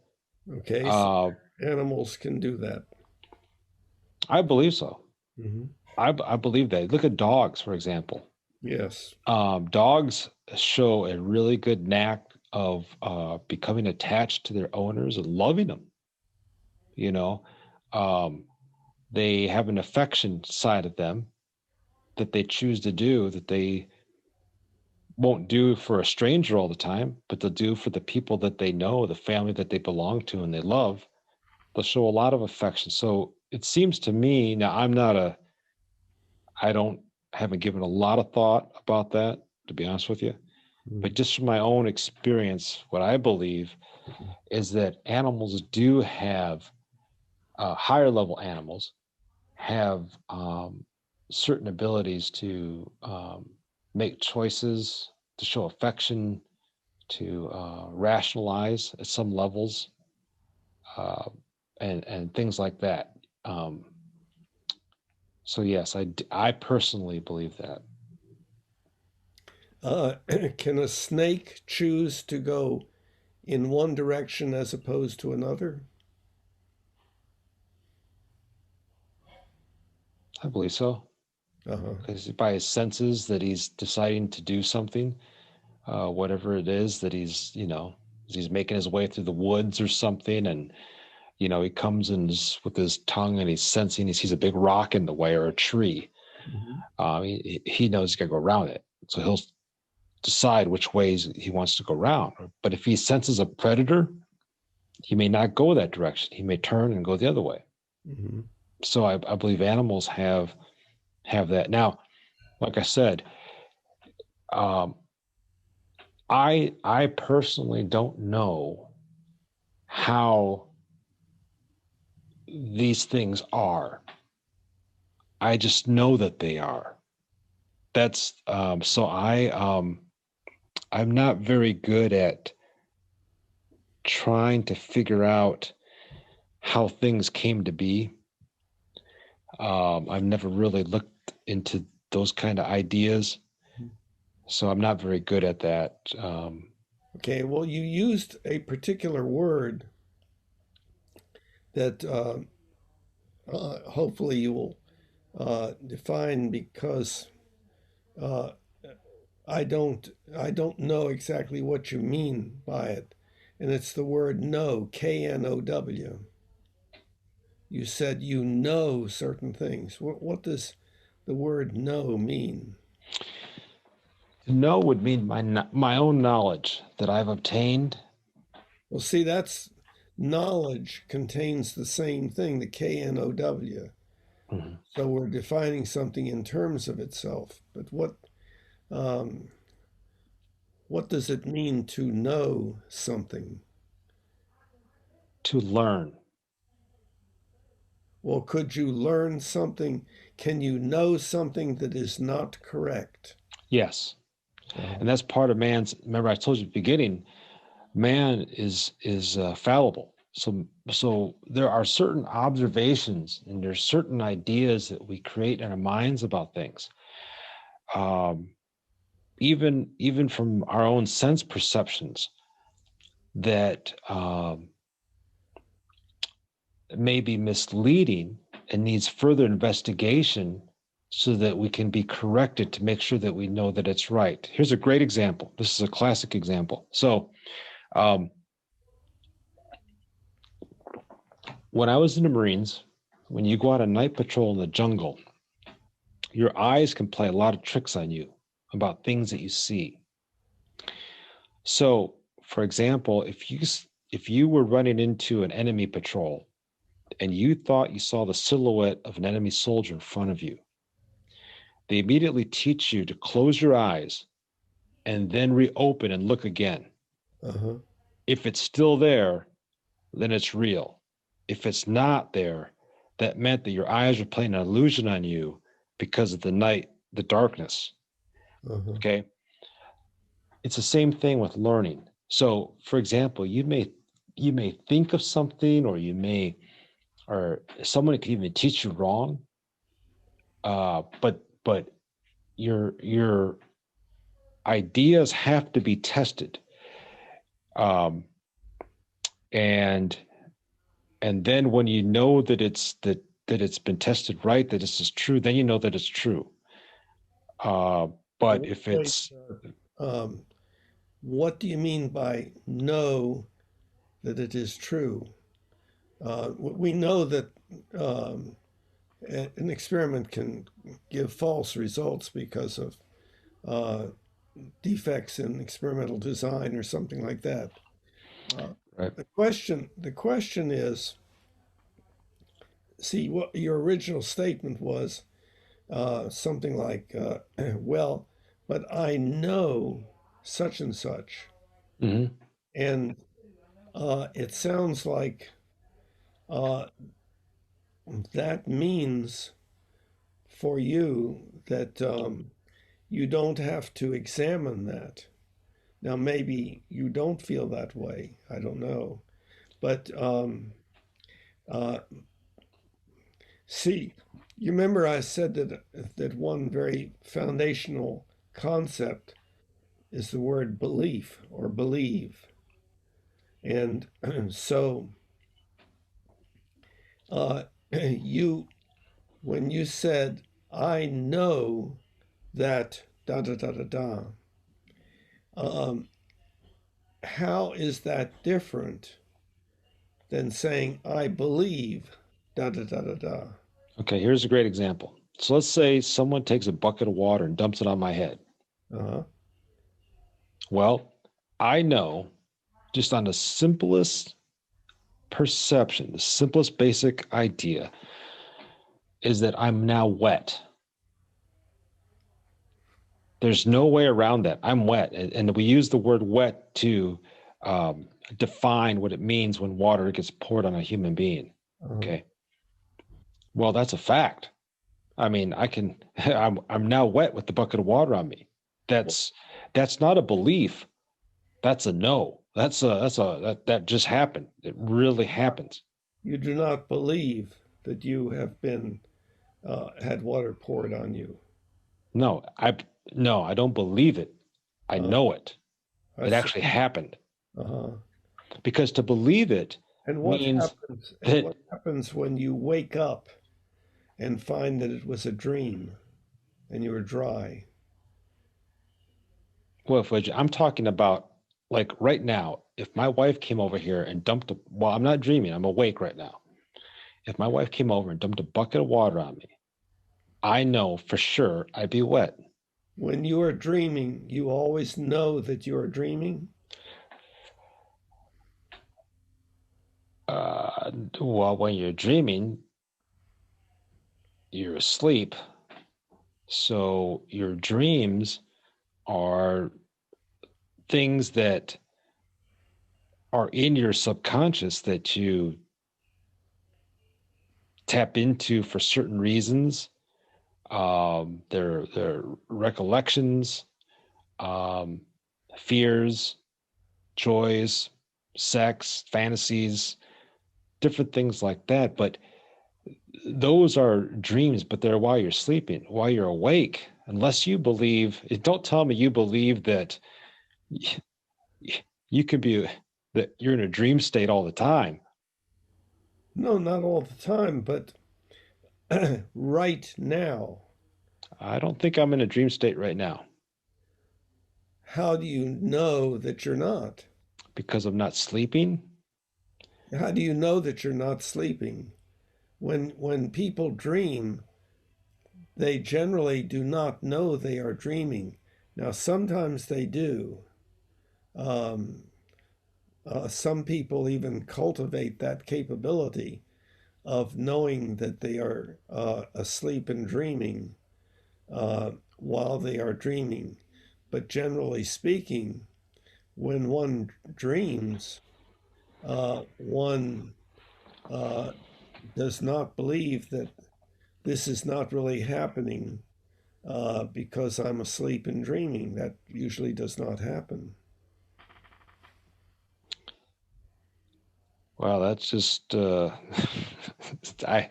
Okay, so uh, animals can do that. I believe so. Hmm. I believe that. Look at dogs, for example. Yes. Dogs show a really good knack of becoming attached to their owners and loving them. You know, um, they have an affection side of them that they choose to do that they won't do for a stranger all the time, but they'll do for the people that they know, the family that they belong to and they love. They'll show a lot of affection. So it seems to me, now I don't, haven't given a lot of thought about that, to be honest with you. But just from my own experience, what I believe is that animals do have, higher level animals have certain abilities to make choices, to show affection, to rationalize at some levels, uh, and things like that. So yes, I personally believe that. Can a snake choose to go in one direction as opposed to another? I believe so. Uh-huh. Because by his senses that he's deciding to do something, whatever it is that he's making his way through the woods or something, and he comes in with his tongue and he's sensing he sees a big rock in the way or a tree. Mhm. He knows he's got to go around it, so he'll decide which ways he wants to go around. But if he senses a predator, he may not go that direction. He may turn and go the other way. Mhm. So I believe animals have that. Now, like I said, um, I personally don't know how these things are. I just know that they are. That's so I'm not very good at trying to figure out how things came to be. I've never really looked into those kind of ideas, so I'm not very good at that. Okay, well, you used a particular word that hopefully you will define because uh, I don't know exactly what you mean by it, and it's the word know, K-N-O-W. You said you know certain things. What does the word know mean? To know would mean my own knowledge that I've obtained. Well, see, that's knowledge contains the same thing, the K-N-O-W. Mhm. So we're defining something in terms of itself. But um, what does it mean to know something? To learn. Well, could you learn something? Can you know something that is not correct? Yes, Uh-huh. and that's part of man's. Remember, I told you at the beginning, man is fallible. So there are certain observations and there's certain ideas that we create in our minds about things. Um, even from our own sense perceptions that may be misleading and needs further investigation so that we can be corrected to make sure that we know that it's right. Here's a great example. This is a classic example. So um, when I was in the Marines, when you go out on night patrol in the jungle, your eyes can play a lot of tricks on you about things that you see. So, for example, if you were running into an enemy patrol and you thought you saw the silhouette of an enemy soldier in front of you, they immediately teach you to close your eyes and then reopen and look again. Uh-huh. If it's still there, then it's real. If it's not there, that meant that your eyes were playing an illusion on you because of the night, the darkness. Uh-huh. Okay. It's the same thing with learning. So, for example, you may think of something, or someone could even teach you wrong. But your ideas have to be tested, um, and then when you know that it's been tested right, that this is true, then you know that it's true. But Wait, if wait, it's what do you mean by know that it is true? We know that um, an experiment can give false results because of uh, defects in experimental design or something like that. Uh, right. the question is, see, what your original statement was something like, well, but I know such and such. Hmm. And it sounds like uh, that means for you that you don't have to examine that. Now, maybe you don't feel that way. I don't know. But uh, see, you remember I said that one very foundational concept is the word belief or believe. And so you, when you said, I know that da da da da da, um, how is that different than saying, I believe da da da da da? Okay, here's a great example. So let's say someone takes a bucket of water and dumps it on my head. Uh-huh. Well, I know just on the simplest perception, the simplest basic idea is that I'm now wet. There's no way around that. I'm wet. And we use the word wet to define what it means when water gets poured on a human being. Uh-huh. Okay. Well, that's a fact. I mean, I'm now wet with the bucket of water on me. That's that's not a belief. That's a no. That just happened. It really happens. You do not believe that you have been had water poured on you. No, I don't believe it. I Uh, know it. I It see. actually happened. Uh-huh. Because to believe it And what means happens? And that, what happens when you wake up and find that it was a dream and you were dry? well, if I'm talking about like right now, if my wife came over here and well, I'm not dreaming, I'm awake right now. If my wife came over and dumped a bucket of water on me, I know for sure I'd be wet. When you are dreaming, you always know that you are dreaming. Uh, well, when you're dreaming, you're asleep. So your dreams are things that are in your subconscious that you tap into for certain reasons. Their recollections, um, fears, joys, sex, fantasies, different things like that. But those are dreams, but they're while you're sleeping. While you're awake, unless you believe, don't tell me you believe that you could be that you're in a dream state all the time. No, not all the time, but right now. I don't think I'm in a dream state right now How do you know that you're not? because I'm not sleeping. How do you know that you're not sleeping? When people dream, they generally do not know they are dreaming. Now, sometimes they do. Um, some people even cultivate that capability of knowing that they are asleep and dreaming while they are dreaming. But generally speaking, when one dreams, one uh, does not believe that this is not really happening because I'm asleep and dreaming. That usually does not happen. Well, that's just I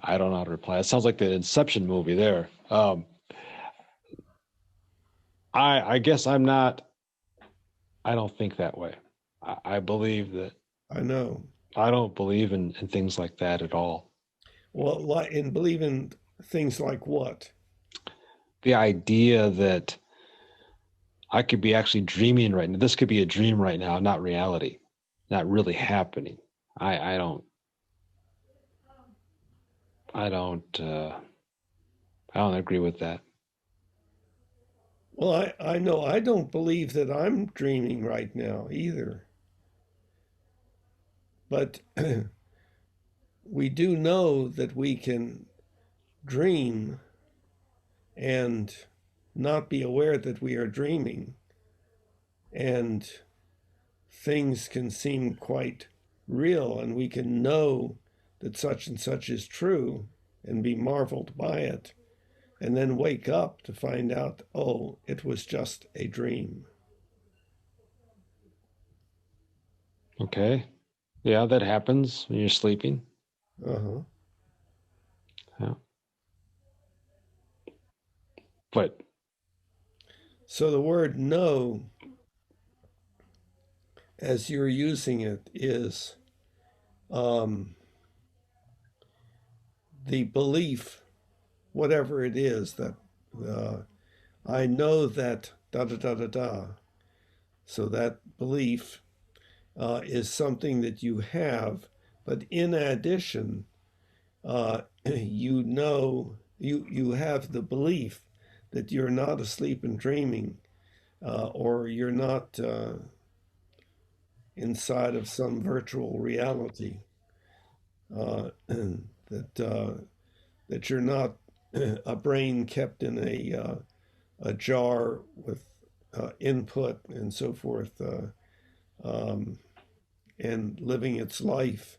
I don't know how to reply. It sounds like the Inception movie there. I guess I'm not. I don't think that way. I believe that I know. I don't believe in things like that at all. Well, and believe in things like what? the idea that I could be actually dreaming right now. This could be a dream right now, not reality, not really happening. I don't agree with that. Well, I know I don't believe that I'm dreaming right now either. But we do know that we can dream and not be aware that we are dreaming. And things can seem quite real, and we can know that such and such is true and be marveled by it, and then wake up to find out, oh, it was just a dream. Okay. Yeah, that happens when you're sleeping. Uh-huh. Yeah. But So the word know, as you're using it, is um, the belief, whatever it is, that I know that da da da da da. So that belief is something that you have, but in addition, you have the belief that you're not asleep and dreaming, or you're not inside of some virtual reality, that that you're not a brain kept in a jar with input and so forth, um, and living its life,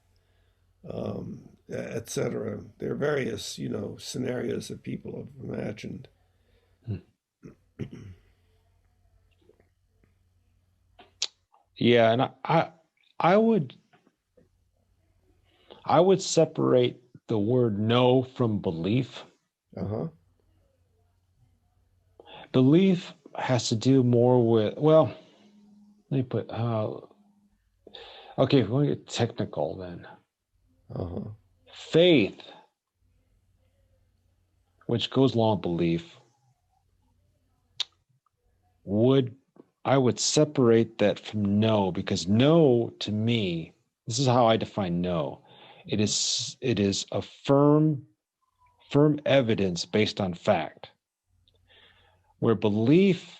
etc. There are various, scenarios that people have imagined. yeah, and I would separate the word know from belief. Uh-huh. Belief has to do more with, well, let me put, okay, if we want to get technical then. Uh-huh. Faith, which goes along with belief, I would separate that from know, because know to me, this is how I define know. It is a firm evidence based on fact, where belief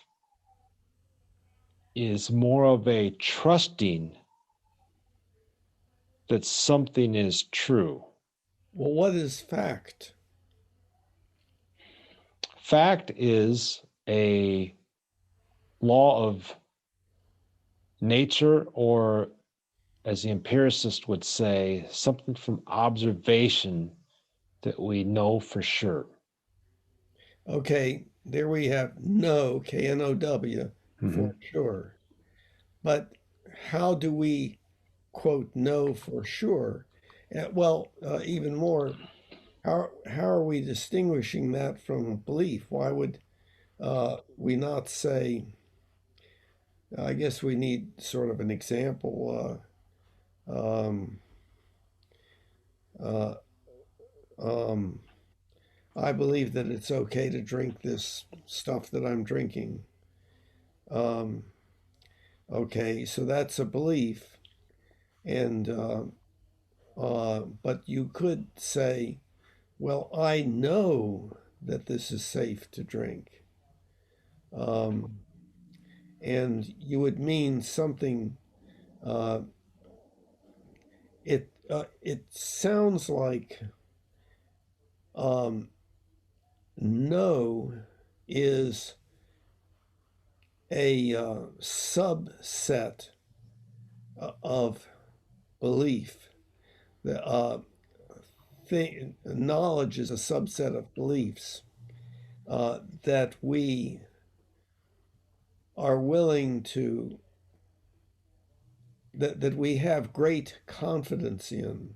is more of a trusting that something is true. Well, what is fact? Fact is a law of nature, or as the empiricist would say, something from observation that we know for sure. Okay, there we have know, K-N-O-W, for sure. But how do we, quote, know for sure? Even more, how are we distinguishing that from belief? Why would we not say, I guess we need sort of an example. Um, uh, um, I believe that it's okay to drink this stuff that I'm drinking. Um, okay, so that's a belief, and but you could say, well, I know that this is safe to drink, um, and you would mean something. Uh, it sounds like no is a subset of belief. The knowledge is a subset of beliefs that we are willing to, that we have great confidence in.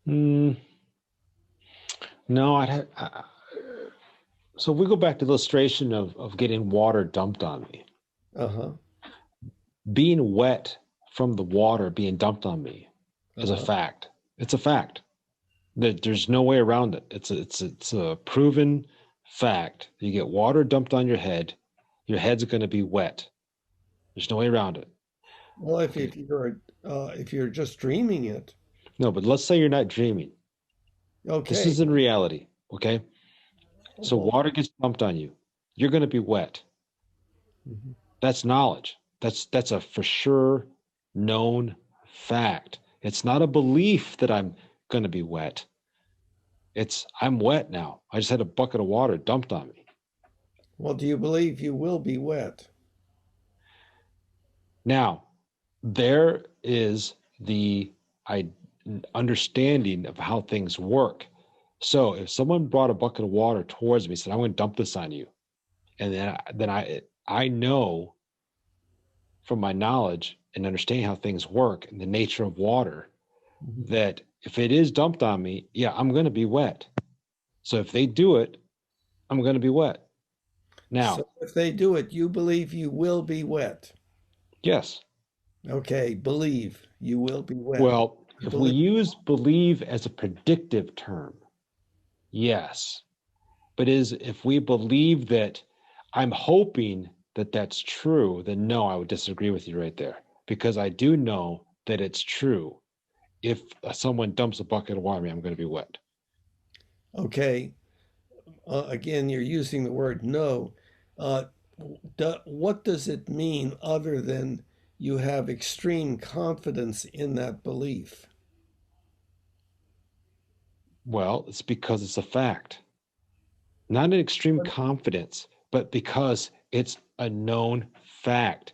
No, so if we go back to the illustration of getting water dumped on me, Uh-huh. being wet from the water being dumped on me is a Uh-huh. fact. It's a fact. There's no way around it. It's a proven fact. You get water dumped on your head's going to be wet. There's no way around it. Well, Okay. if you're just dreaming it, No, but let's say you're not dreaming. This okay. is in reality. Okay. So Well, water gets dumped on you. You're going to be wet. mhm. That's knowledge. That's a for sure known fact. It's not a belief that I'm going to be wet. It's I'm wet now. I just had a bucket of water dumped on me. Well, do you believe you will be wet? Now, there is the I, understanding of how things work. So if someone brought a bucket of water towards me and said, I'm going to dump this on you, and then I know from my knowledge and understanding how things work and the nature of water Mhm. that if it is dumped on me, yeah, I'm going to be wet. So if they do it, I'm going to be wet. So Now, if they do it, you believe you will be wet. yes. Okay, believe you will be wet. Well, You if we believe. use believe as a predictive term, yes. But is if we believe that I'm hoping that that's true, then no, I would disagree with you right there because I do know that it's true. If someone dumps a bucket of water on me, I'm going to be wet. Okay, again, you're using the word no. Uh, what does it mean other than you have extreme confidence in that belief? Well, it's because it's a fact, not an extreme confidence, but because it's a known fact.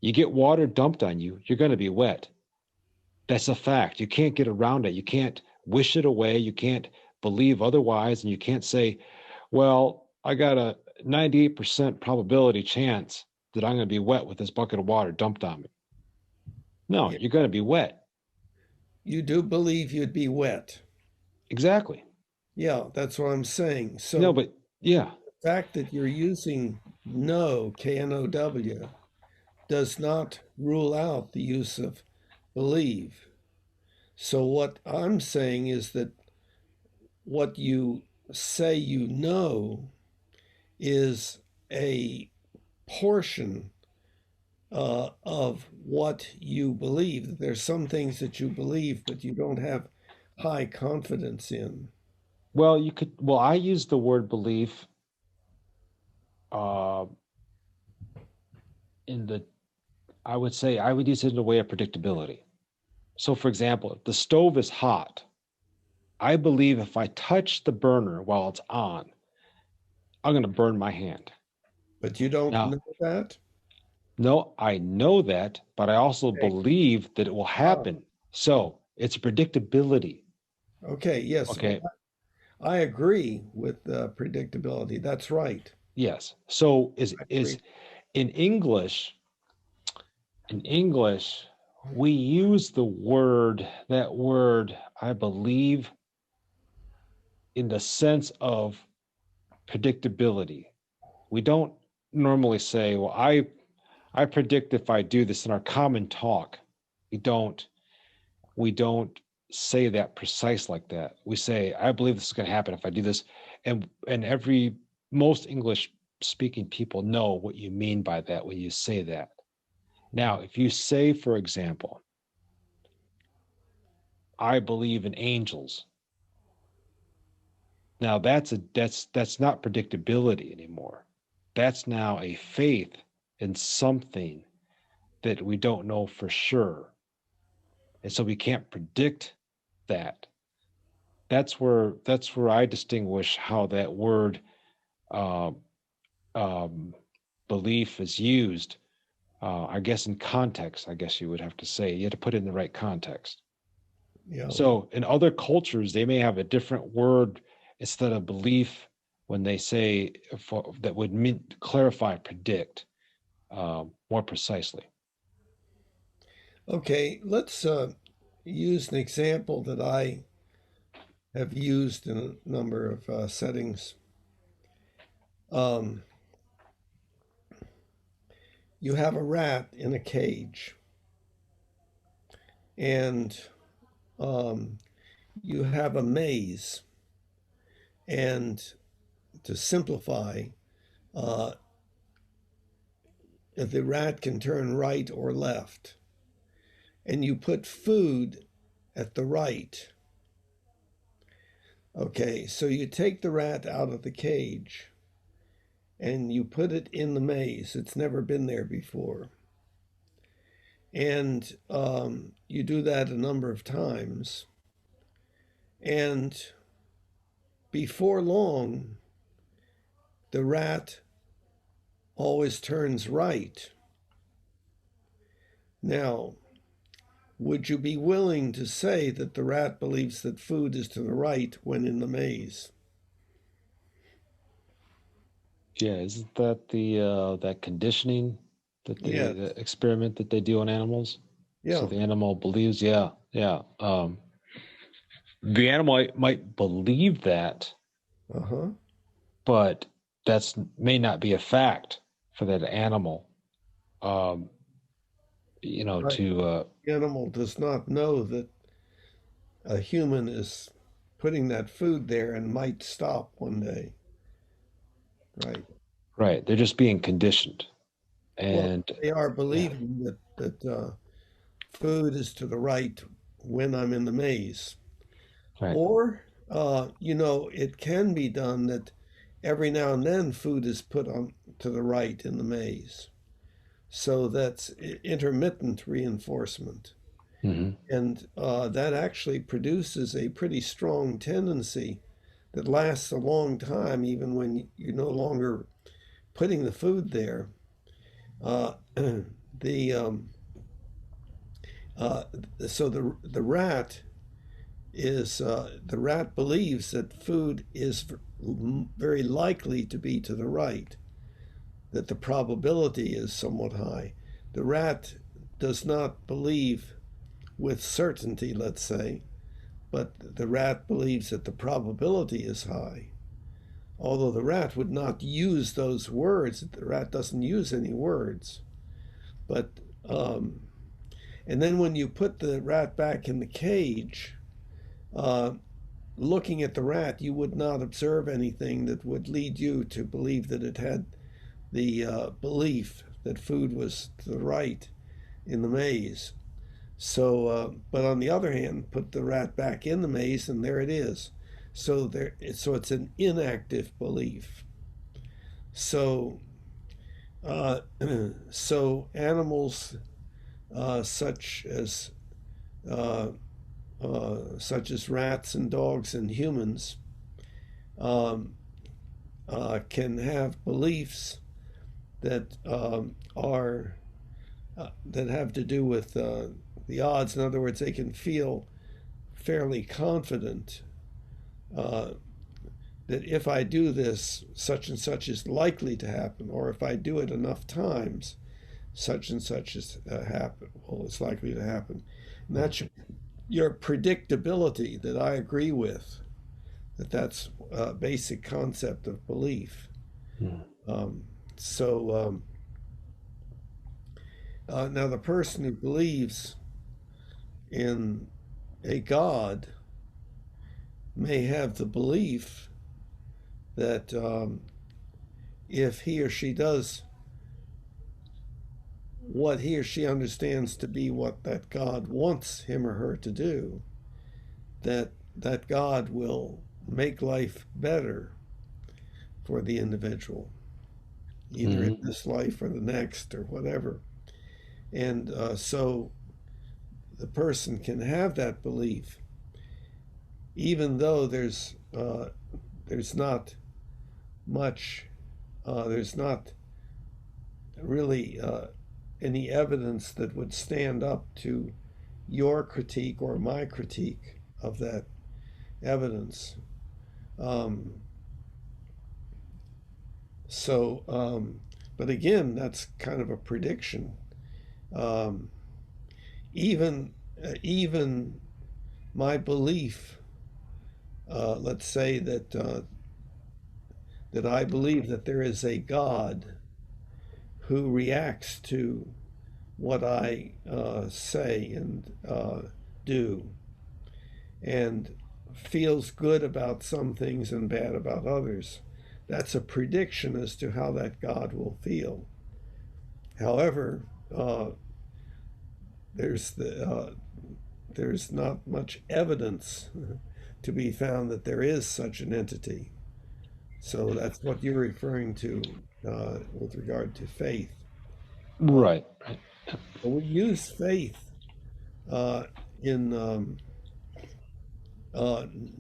You get water dumped on you, you're going to be wet. That's a fact. You can't get around it. You can't wish it away. You can't believe otherwise. And you can't say, well, I got a 98% probability chance that I'm going to be wet with this bucket of water dumped on me. No, Yeah, you're going to be wet. you do believe you'd be wet. Exactly. Yeah, that's what I'm saying. No, So but yeah. the fact that you're using no, K-N-O-W, does not rule out the use of believe. So what I'm saying is that what you say you know is a portion of what you believe. There's some things that you believe, but you don't have high confidence in. Well, I use the word belief uh, in the, I would say, I would use it in a way of predictability. So, for example, if the stove is hot, I believe if I touch the burner while it's on, I'm going to burn my hand. But you don't Now, know that? no, I know that, but I also Okay. believe that it will Ah, happen. So it's predictability. okay, yes. Well, Okay. I agree with predictability. That's right. Yes. So I is agree. in English, we use that word, I believe, in the sense of predictability. We don't normally say, well, I predict if I do this in our common talk. We don't we don't say that precise like that. We say, I believe this is going to happen if I do this. And every most English speaking people know what you mean by that when you say that. Now, if you say, for example, I believe in angels, now that's not predictability anymore. That's now a faith in something that we don't know for sure. And so we can't predict that. That's where I distinguish how that word uh, um, belief is used. I guess in context, I guess you would have to say you have to put it in the right context. Yeah. So in other cultures, they may have a different word instead of belief when they say that would mean clarify predict more precisely. Okay, let's use an example that I have used in a number of settings. Um, you have a rat in a cage, and um, you have a maze, and to simplify, uh, the rat can turn right or left, and you put food at the right. Okay, so you take the rat out of the cage and you put it in the maze. It's never been there before. And you do that a number of times. And before long, the rat always turns right. Now, would you be willing to say that the rat believes that food is to the right when in the maze? Yeah, isn't that the that conditioning that Yes. the experiment that they do on animals? So Yeah. the animal believes, yeah, yeah. The animal might believe that, Uh-huh. but that's may not be a fact for that animal. Um, Right. to The animal does not know that a human is putting that food there and might stop one day. Right. right, they're just being conditioned, Well, and they are yeah, believing that food is to the right when I'm in the maze. right, Or, it can be done that every now and then food is put on to the right in the maze. So that's intermittent reinforcement. hmm And that actually produces a pretty strong tendency that lasts a long time, even when you're no longer putting the food there. Uh, the uh, so the rat is the rat believes that food is very likely to be to the right, that the probability is somewhat high. The rat does not believe with certainty, let's say, but the rat believes that the probability is high. Although the rat would not use those words, the rat doesn't use any words. But um, and then when you put the rat back in the cage, uh, looking at the rat, you would not observe anything that would lead you to believe that it had the belief that food was to the right in the maze. So, but on the other hand, put the rat back in the maze, and there it is. So it's an inactive belief. So, uh, so animals such as uh, such as rats and dogs and humans um, can have beliefs that are that have to do with the odds. In other words, they can feel fairly confident uh, that if I do this, such and such is likely to happen, or if I do it enough times, such and such is happen. Well, it's likely to happen, and that's your predictability that I agree with. That's a basic concept of belief. Um, so now the person who believes in a God may have the belief that if he or she does what he or she understands to be what that God wants him or her to do, that that God will make life better for the individual, either in hmm this life or the next or whatever. And so the person can have that belief, even though there's not much, there's not really any evidence that would stand up to your critique or my critique of that evidence. Um, so, but again, that's kind of a prediction. Um, even my belief, let's say that I believe that there is a God who reacts to what I say and do, and feels good about some things and bad about others. That's a prediction as to how that God will feel. However, there's not much evidence to be found that there is such an entity. So that's what you're referring to with regard to faith. Right. Right. We use faith in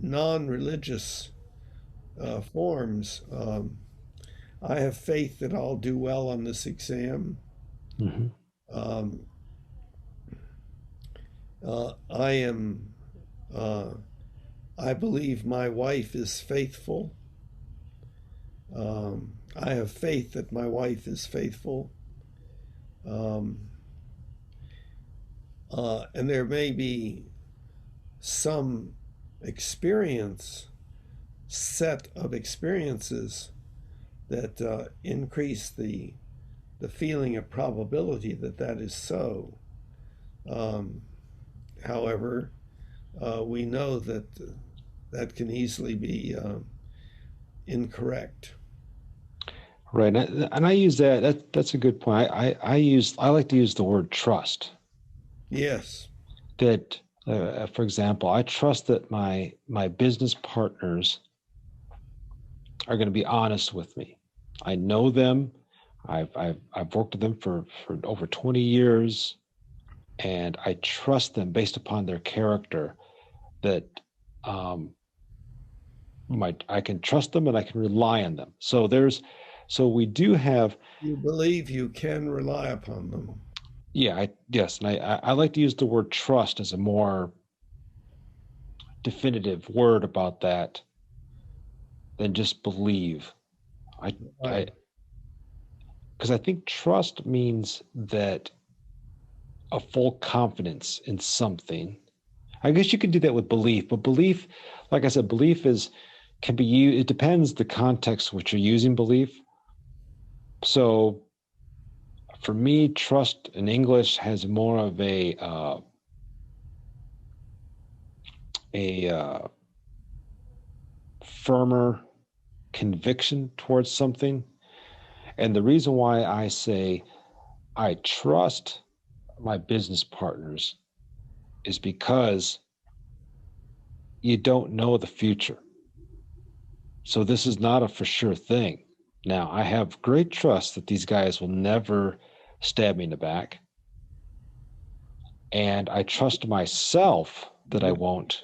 non-religious forms. I have faith that I'll do well on this exam. Hmm. Um, I am. I believe my wife is faithful. I have faith that my wife is faithful. Um, and there may be some set of experiences that increase the feeling of probability that that is so. Um, However, we know that that can easily be incorrect. Right. And I use that. That's a good point. I like to use the word trust. Yes. That, for example, I trust that my business partners are going to be honest with me. I know them. I've worked with them for over 20 years, and I trust them based upon their character. That um, I can trust them and I can rely on them. So we do have. You believe you can rely upon them. Yeah, yes, and I like to use the word trust as a more definitive word about that than just believe. I I Right. because I think trust means that a full confidence in something. I guess you could do that with belief, but belief, like I said, belief can be used. It depends the context which you're using belief. So for me, trust in English has more of a firmer conviction towards something. And the reason why I say I trust my business partners is because you don't know the future. So this is not a for sure thing. Now, I have great trust that these guys will never stab me in the back. And I trust myself You that I believe, won't.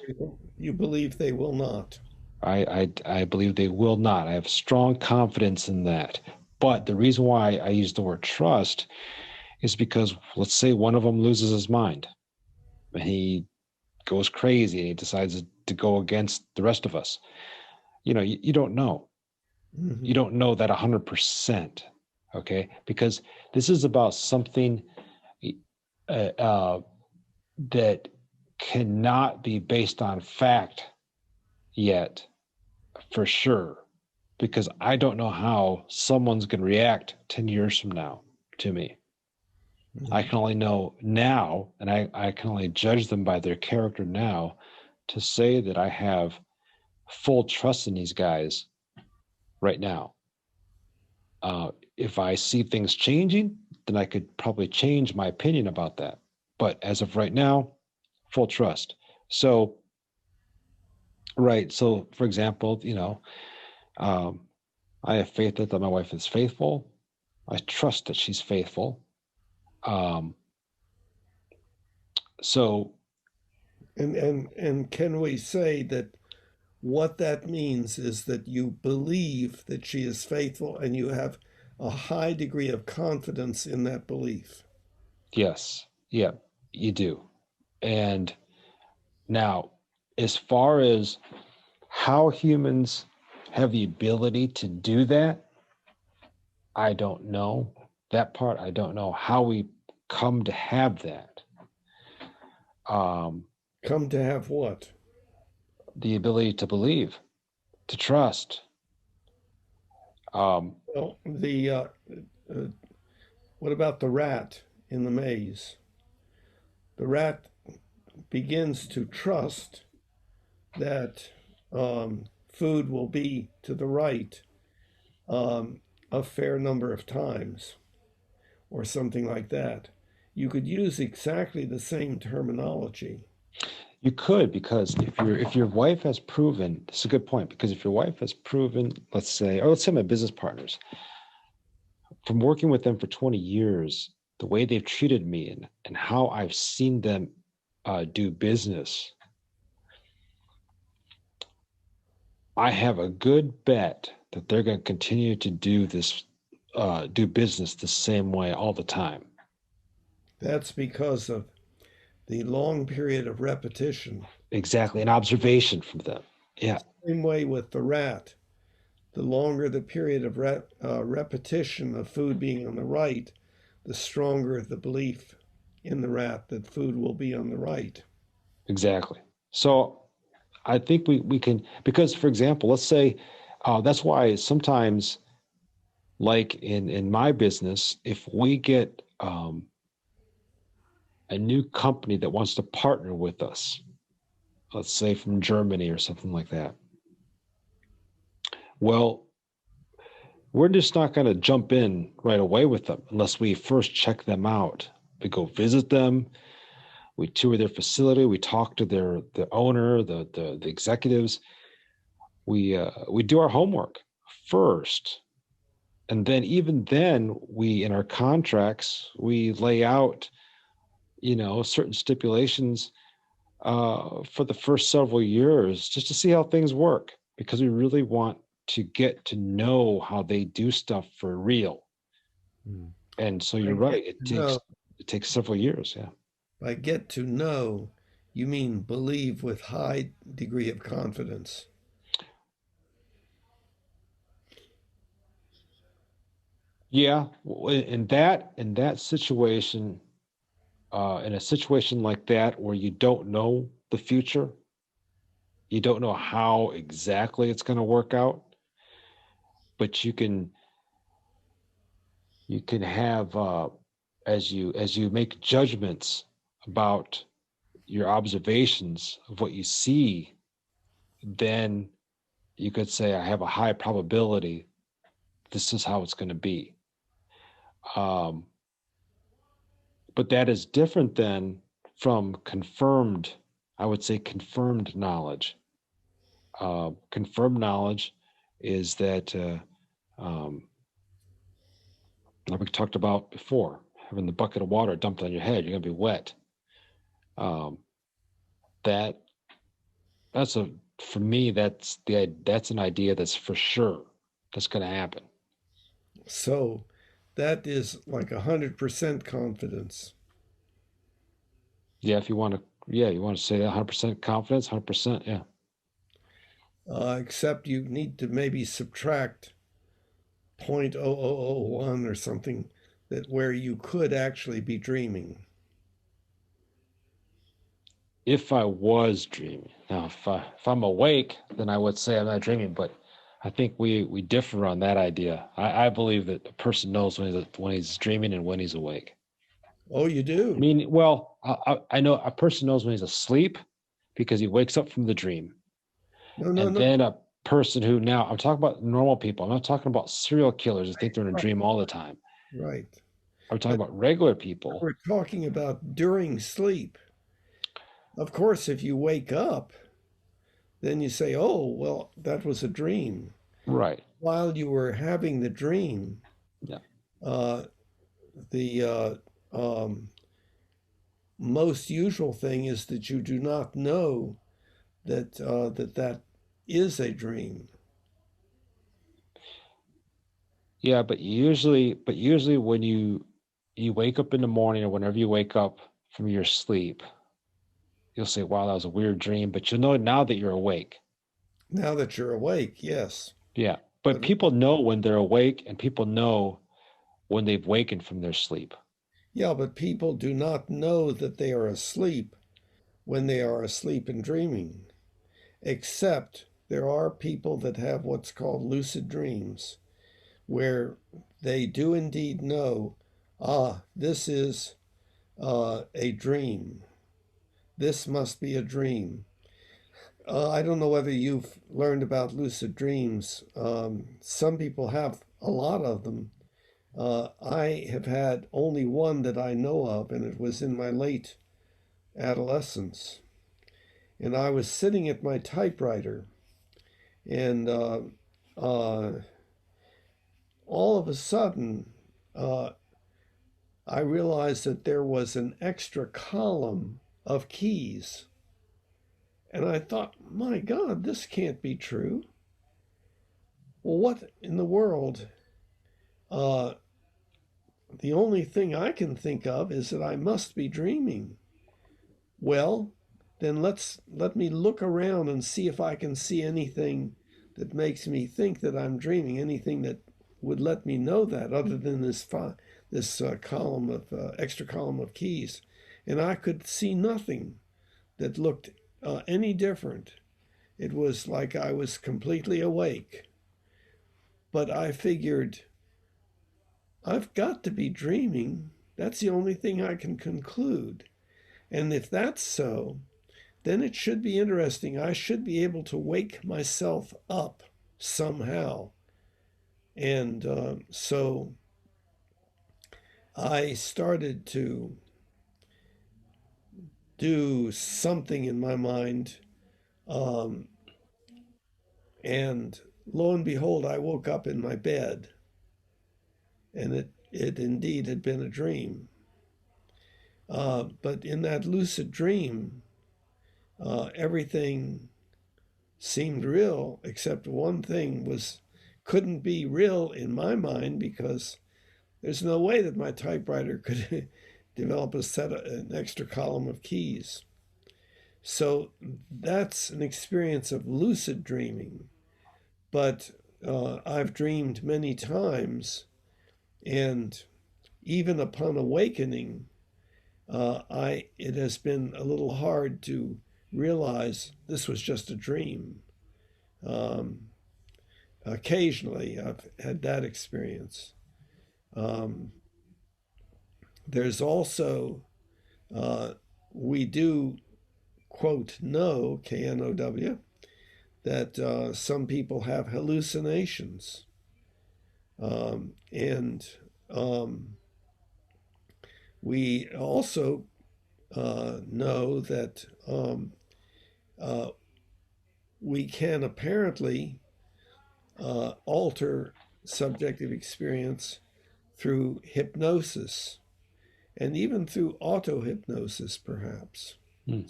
you believe they will not. I believe they will not. I have strong confidence in that. But the reason why I use the word trust is because let's say one of them loses his mind and he goes crazy and he decides to go against the rest of us. You don't know. You Mm-hmm. don't know that 100%. Okay. Because this is about something that cannot be based on fact yet for sure. Because I don't know how someone's going to react 10 years from now to me. I Mm-hmm. can only know now, and I can only judge them by their character now to say that I have full trust in these guys right now. If I see things changing, then I could probably change my opinion about that. But as of right now, full trust. So, right. So, for example, um, I have faith that my wife is faithful. I trust that she's faithful. Um, so, And can we say that what that means is that you believe that she is faithful and you have a high degree of confidence in that belief? yes, yeah, you do. And now, as far as how humans have the ability to do that, I don't know. That part, I don't know how we come to have that. Um, Come to have what? the ability to believe, to trust. Um, Well, uh, what about the rat in the maze? The rat begins to trust that food will be to the right a fair number of times, or something like that. You could use exactly the same terminology. You could, because if your wife has proven, this is a good point, because if your wife has proven, let's say my business partners, from working with them for 20 years, the way they've treated me and how I've seen them do business, I have a good bet that they're going to continue to do business the same way all the time. That's because of the long period of repetition. Exactly, an observation from them. Yeah, Same way with the rat. The longer the period of repetition of food being on the right, the stronger the belief in the rat that food will be on the right. exactly. So I think we can, because for example, let's say that's why sometimes, like in my business, if we get a new company that wants to partner with us, let's say from Germany or something like that, well, we're just not going to jump in right away with them unless we first check them out. We go visit them, we tour their facility, we talk to the owner, the executives. We do our homework first, and then even then, we in our contracts we lay out, certain stipulations for the first several years just to see how things work, because we really want to get to know how they do stuff for real. And so you're By right, get to know, it takes several years. Yeah. by get to know, you mean believe with high degree of confidence. Yeah, in that situation, in a situation like that where you don't know the future, you don't know how exactly it's going to work out, but you can have, as you make judgments about your observations of what you see, then you could say, I have a high probability this is how it's going to be. Um, but that is different than from confirmed, I would say, confirmed knowledge. Confirmed knowledge is that, like we talked about before, having the bucket of water dumped on your head, you're going to be wet. Um, that that's a for me that's an idea that's for sure that's going to happen. So that is like 100% confidence. Yeah, if you want to, yeah, you want to say that 100% confidence, 100%. Yeah. Except you need to maybe subtract 0.0001 or something that where you could actually be dreaming. If I was dreaming, now if I'm awake, then I would say I'm not dreaming. But I think we differ on that idea. I believe that a person knows when he's dreaming and when he's awake. Oh, you I do? mean, well, I know a person knows when he's asleep because he wakes up from the dream. No, no, And no. then a person who, now I'm talking about normal people. I'm not talking about serial killers who think they're in a Right, dream all the time. right. I'm talking But about regular people. we're talking about during sleep. Of course, if you wake up, then you say, oh, well, that was a dream. Right. While you were having the dream, Yeah. uh, the um, most usual thing is that you do not know that is a dream. Yeah, but usually when you wake up in the morning or whenever you wake up from your sleep, you'll say, "Wow, that was a weird dream," but you'll know now that you're awake. Now that you're awake, yes. Yeah. But But people know when they're awake and people know when they've wakened from their sleep. yeah, but people do not know that they are asleep when they are asleep and dreaming, except there are people that have what's called lucid dreams, where they do indeed know, this is a dream. This must be a dream. I don't know whether you've learned about lucid dreams. Some people have a lot of them. I have had only one that I know of, and it was in my late adolescence. And I was sitting at my typewriter, and uh, all of a sudden, uh, I realized that there was an extra column of keys. And I thought, my God, this can't be true. Well, what in the world? Uh, the only thing I can think of is that I must be dreaming. Well, then let me look around and see if I can see anything that makes me think that I'm dreaming, anything that would let me know that, other than this column of extra column of keys. And I could see nothing that looked any different. It was like I was completely awake. But I figured, I've got to be dreaming. That's the only thing I can conclude. And if that's so, then it should be interesting. I should be able to wake myself up somehow. And so I started to do something in my mind. And lo and behold, I woke up in my bed. And it indeed had been a dream. But in that lucid dream, everything seemed real, except one thing couldn't be real in my mind, because there's no way that my typewriter could develop an extra column of keys. So that's an experience of lucid dreaming. But I've dreamed many times, and even upon awakening, it has been a little hard to realize this was just a dream. Occasionally, I've had that experience. There's also, we do, quote, know, K-N-O-W, that some people have hallucinations. And we also know that we can apparently alter subjective experience through hypnosis, and even through auto-hypnosis, perhaps,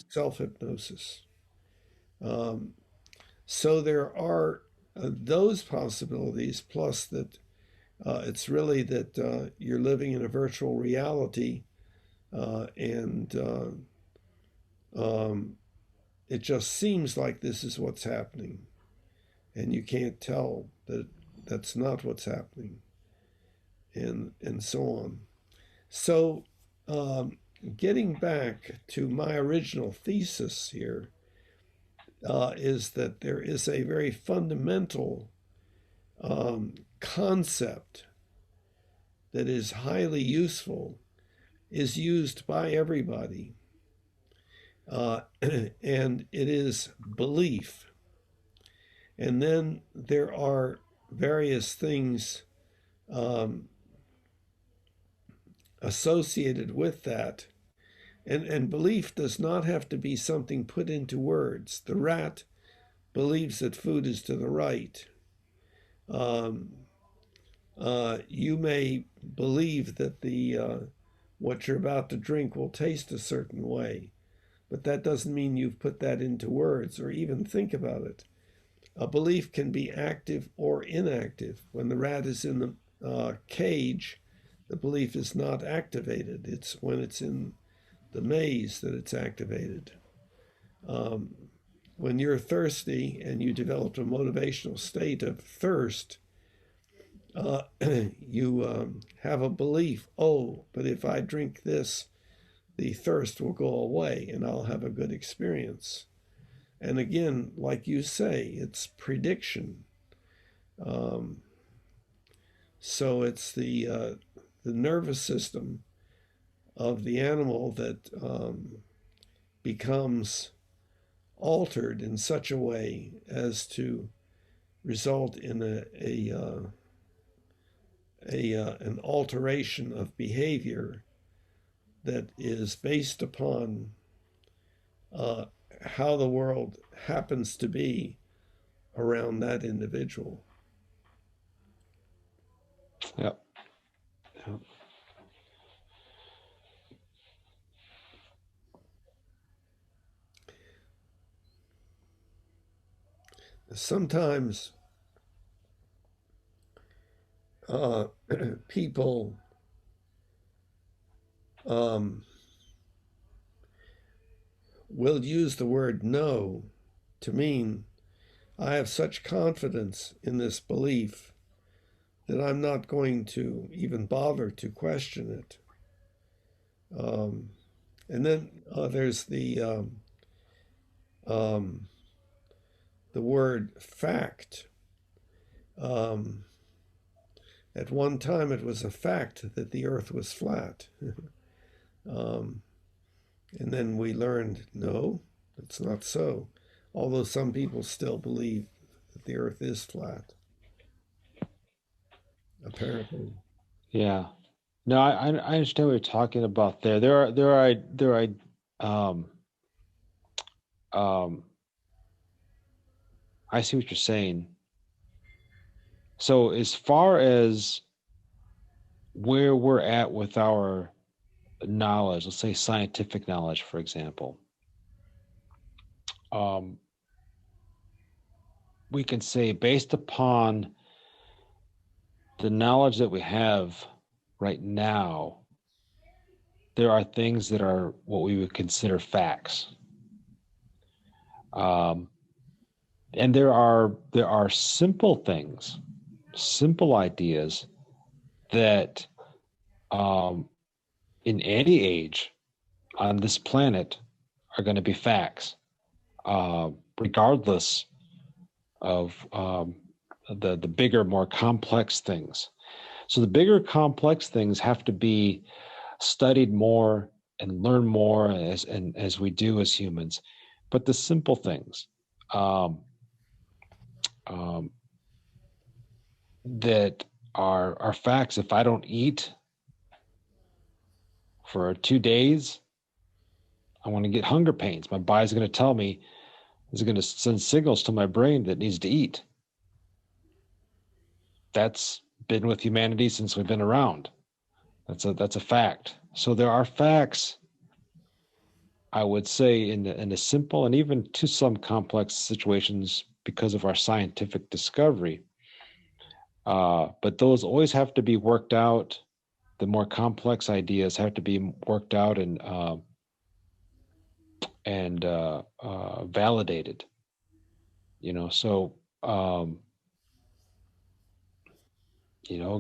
self-hypnosis. So there are those possibilities, plus that it's really that you're living in a virtual reality, and it just seems like this is what's happening, and you can't tell that that's not what's happening, and so on. So getting back to my original thesis here, is that there is a very fundamental concept that is highly useful, is used by everybody, and it is belief. And then there are various things associated with that. And belief does not have to be something put into words. The rat believes that food is to the right. You may believe that what you're about to drink will taste a certain way, but that doesn't mean you've put that into words or even think about it. A belief can be active or inactive. When the rat is in the cage, the belief is not activated. It's when it's in the maze that it's activated. When you're thirsty and you develop a motivational state of thirst, you have a belief, oh, but if I drink this, the thirst will go away and I'll have a good experience. And again, like you say, it's prediction. So it's the nervous system of the animal that becomes altered in such a way as to result in an alteration of behavior that is based upon how the world happens to be around that individual. Yep. Yep. Sometimes people will use the word no to mean I have such confidence in this belief that I'm not going to even bother to question it. And then there's the word fact. At one time, it was a fact that the earth was flat. And then we learned, no, it's not so. Although some people still believe that the earth is flat, apparently. Yeah. No, I understand what you're talking about there. There are um I see what you're saying. So as far as where we're at with our knowledge, let's say scientific knowledge, for example, we can say based upon the knowledge that we have right now, there are things that are what we would consider facts. And there are simple things, simple ideas that in any age on this planet are going to be facts, regardless of the bigger, more complex things. So the bigger, complex things have to be studied more and learn more as we do as humans. But the simple things that are facts. If I don't eat for 2 days, I want to get hunger pains. My body's going to tell me, it's going to send signals to my brain that it needs to eat. That's been with humanity since we've been around. That's a fact. So there are facts, I would say, in a simple and even to some complex situations because of our scientific discovery. But those always have to be worked out. The more complex ideas have to be worked out and validated. So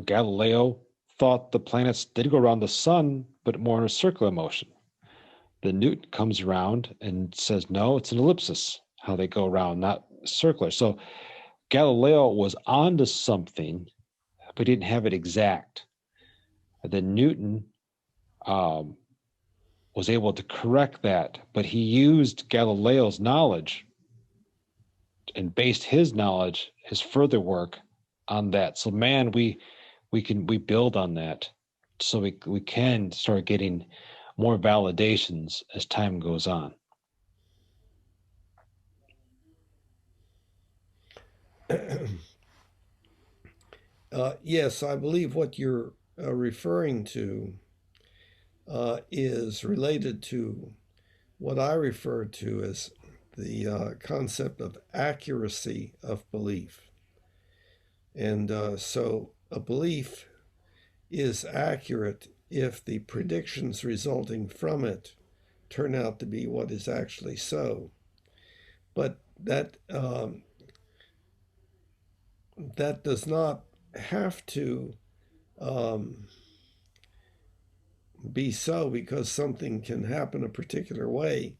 Galileo thought the planets did go around the sun, but more in a circular motion. Then Newton comes around and says, no, it's an ellipsis, how they go around, not circular. So Galileo was onto something, but he didn't have it exact. And then Newton was able to correct that, but he used Galileo's knowledge and based his knowledge, his further work on that. So man, we build on that, so we can start getting more validations as time goes on. Yes, I believe what you're referring to is related to what I refer to as the concept of accuracy of belief. And so a belief is accurate if the predictions resulting from it turn out to be what is actually so. But that does not have to be so, because something can happen a particular way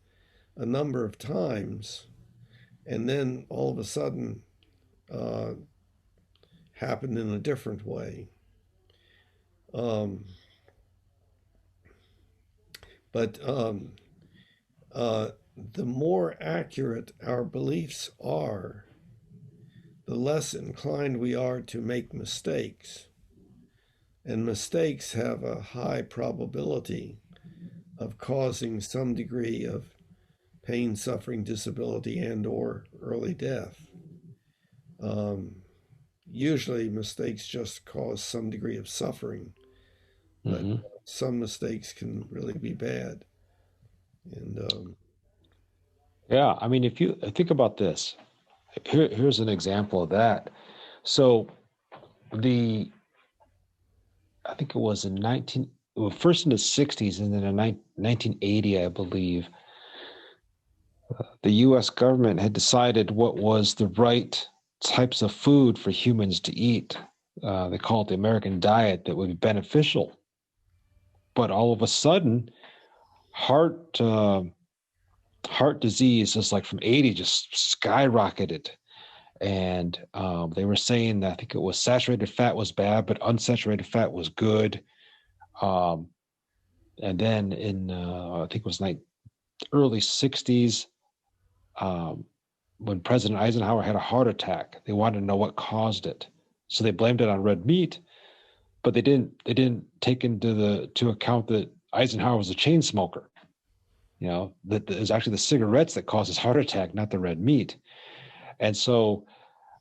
a number of times and then all of a sudden happen in a different way. But the more accurate our beliefs are, the less inclined we are to make mistakes. And mistakes have a high probability of causing some degree of pain, suffering, disability, and or early death. Usually mistakes just cause some degree of suffering, but Hmm. some mistakes can really be bad. And Yeah, I mean, if you think about this, here's an example of that. So the I think it was in well, first in the 60s and then in 1980, I believe, the US government had decided what was the right types of food for humans to eat. They call it the American diet that would be beneficial. But all of a sudden, heart heart disease is like from 80 just skyrocketed. And they were saying that I think it was saturated fat was bad, but unsaturated fat was good. Um, and then in I think it was like early 60s, um, when President Eisenhower had a heart attack, they wanted to know what caused it. So they blamed it on red meat, but they didn't take to account that Eisenhower was a chain smoker. You know, that it was actually the cigarettes that caused his heart attack, not the red meat. And so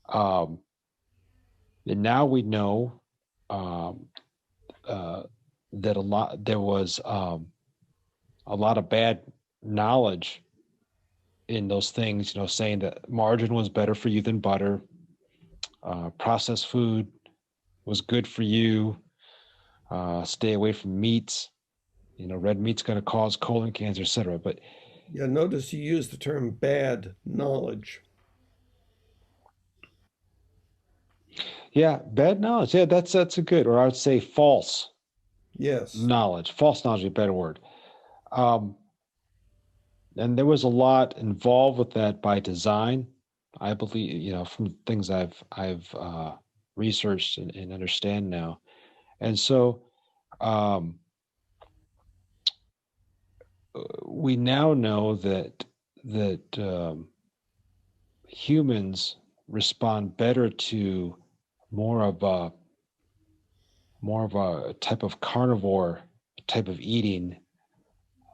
um, and now we know um, that there was a lot of bad knowledge in those things, you know, saying that margarine was better for you than butter, processed food was good for you, stay away from meats, you know, red meat's going to cause colon cancer, etc. But yeah, notice you use the term bad knowledge. yeah, bad knowledge, yeah, that's a good, or I would say false Yes. knowledge. False knowledge is a better word. Um, and there was a lot involved with that by design. I believe, you know, from things I've researched and understand now. And so um, we now know that humans respond better to more of a type of carnivore type of eating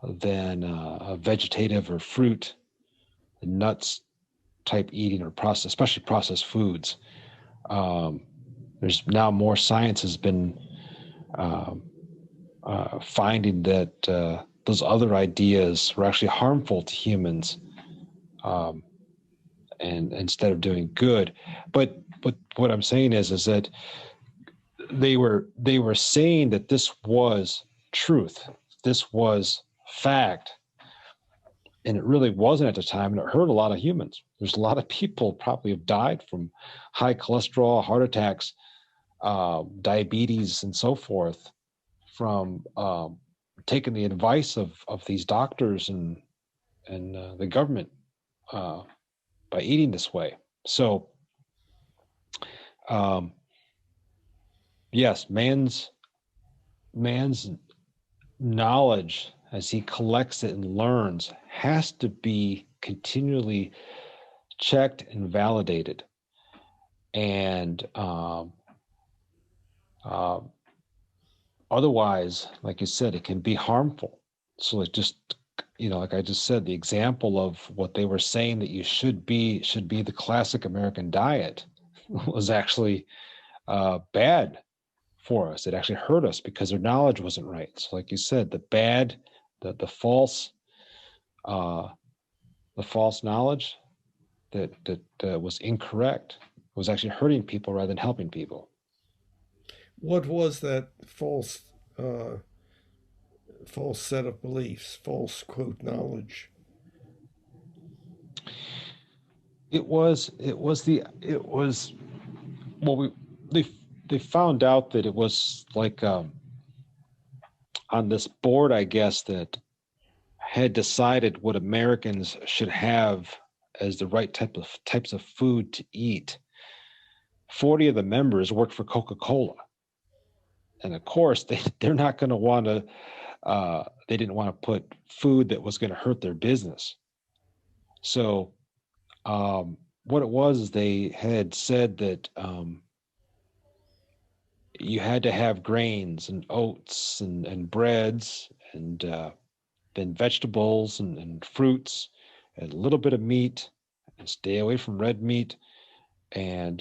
than a vegetative or fruit and nuts type eating or especially processed foods. Um, there's now more science has been um, finding that those other ideas were actually harmful to humans, um, and instead of doing good. But what I'm saying is that they were saying that this was truth, this was fact, and it really wasn't at the time, and it hurt a lot of humans. There's a lot of people probably have died from high cholesterol, heart attacks, diabetes, and so forth from taking the advice of these doctors and the government by eating this way. So, um, yes, man's knowledge as he collects it and learns has to be continually checked and validated. And uh, otherwise, like you said, it can be harmful. So it just, you know, like I just said, the example of what they were saying that you should be the classic American diet was actually bad for us. It actually hurt us because their knowledge wasn't right. So like you said, the false knowledge that was incorrect was actually hurting people rather than helping people. What was that uh, false set of beliefs, false quote knowledge? It was well we they they found out that it was like on this board, I guess, that had decided what Americans should have as the right types of food to eat. 40 of the members worked for Coca-Cola, and of course they're not going to want to they didn't want to put food that was going to hurt their business. So what it was is they had said that you had to have grains and oats and breads and then vegetables and fruits and a little bit of meat and stay away from red meat and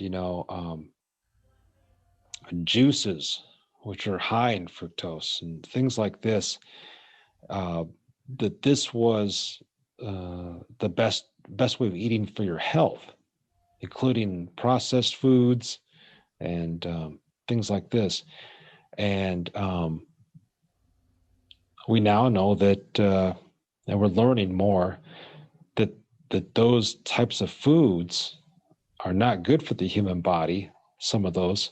juices which are high in fructose and things like this, uh, that this was the best way of eating for your health, including processed foods and things like this. And we now know that, and we're learning more, that those types of foods are not good for the human body, some of those,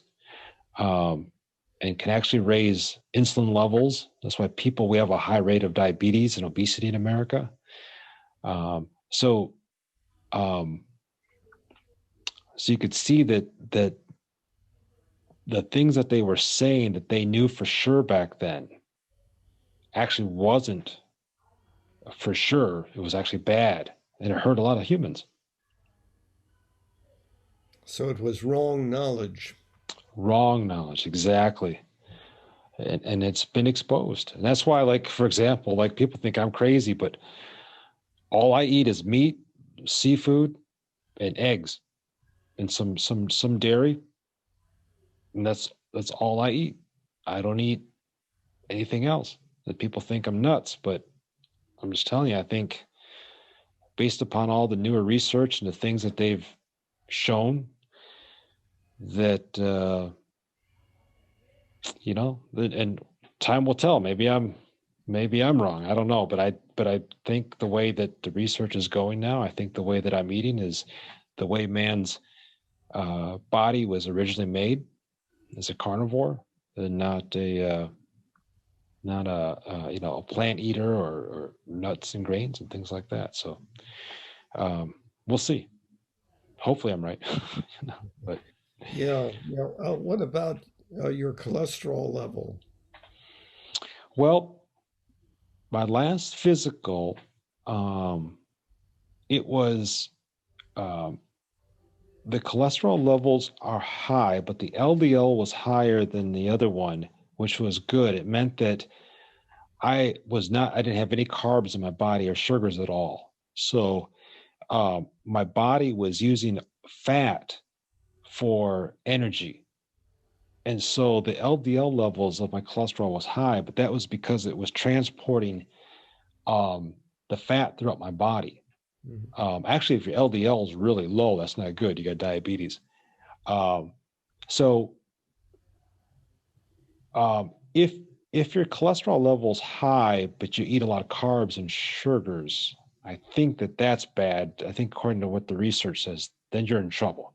and can actually raise insulin levels. That's why we have a high rate of diabetes and obesity in America. So you could see that the things that they were saying that they knew for sure back then actually wasn't for sure. It was actually bad, and it hurt a lot of humans. So it was wrong knowledge. Wrong knowledge, exactly. And it's been exposed. And that's why, like, for example, like people think I'm crazy, but all I eat is meat, seafood, and eggs, and some dairy. And that's all I eat. I don't eat anything else. That people think I'm nuts, but I'm just telling you, I think based upon all the newer research and the things that they've shown, that and time will tell. Maybe I'm wrong. I don't know, but I think the way that the research is going now, I think the way that I'm eating is the way man's body was originally made as a carnivore, and not a plant eater or nuts and grains and things like that. So we'll see. Hopefully I'm right. But Yeah. What about your cholesterol level? well, my last physical, it was the cholesterol levels are high, but the LDL was higher than the other one, which was good. It meant that I didn't have any carbs in my body or sugars at all. So my body was using fat for energy. And so the LDL levels of my cholesterol was high, but that was because it was transporting the fat throughout my body. Actually, if your LDL is really low, that's not good. You got diabetes. So if your cholesterol level's high, but you eat a lot of carbs and sugars, I think that's bad. I think according to what the research says, then you're in trouble.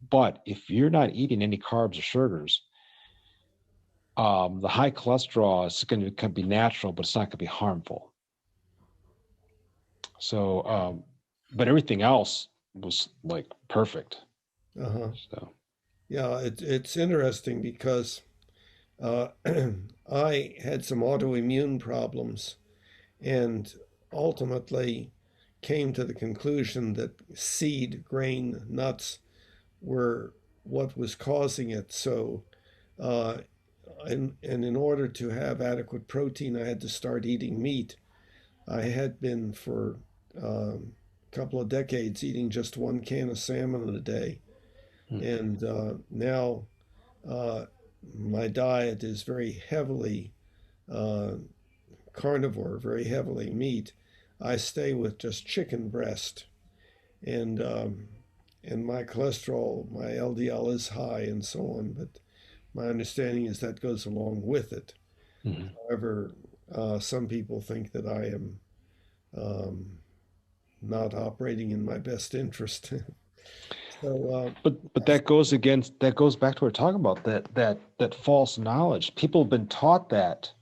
But if you're not eating any carbs or sugars, the high cholesterol is going to be natural, but it's not going to be harmful. So, but everything else was like perfect. Uh-huh. So, Yeah, it's interesting because I had some autoimmune problems and ultimately came to the conclusion that seed, grain, nuts were what was causing it. So, and in order to have adequate protein, I had to start eating meat. I had been for a couple of decades eating just one can of salmon a day. And now uh, my diet is very heavily uh, carnivore, very heavily meat. I stay with just chicken breast, and my cholesterol, my LDL is high, and so on. But my understanding is that goes along with it. However, some people think that I am um, not operating in my best interest. So, but that goes back to what we're talking about, that false knowledge. People have been taught that,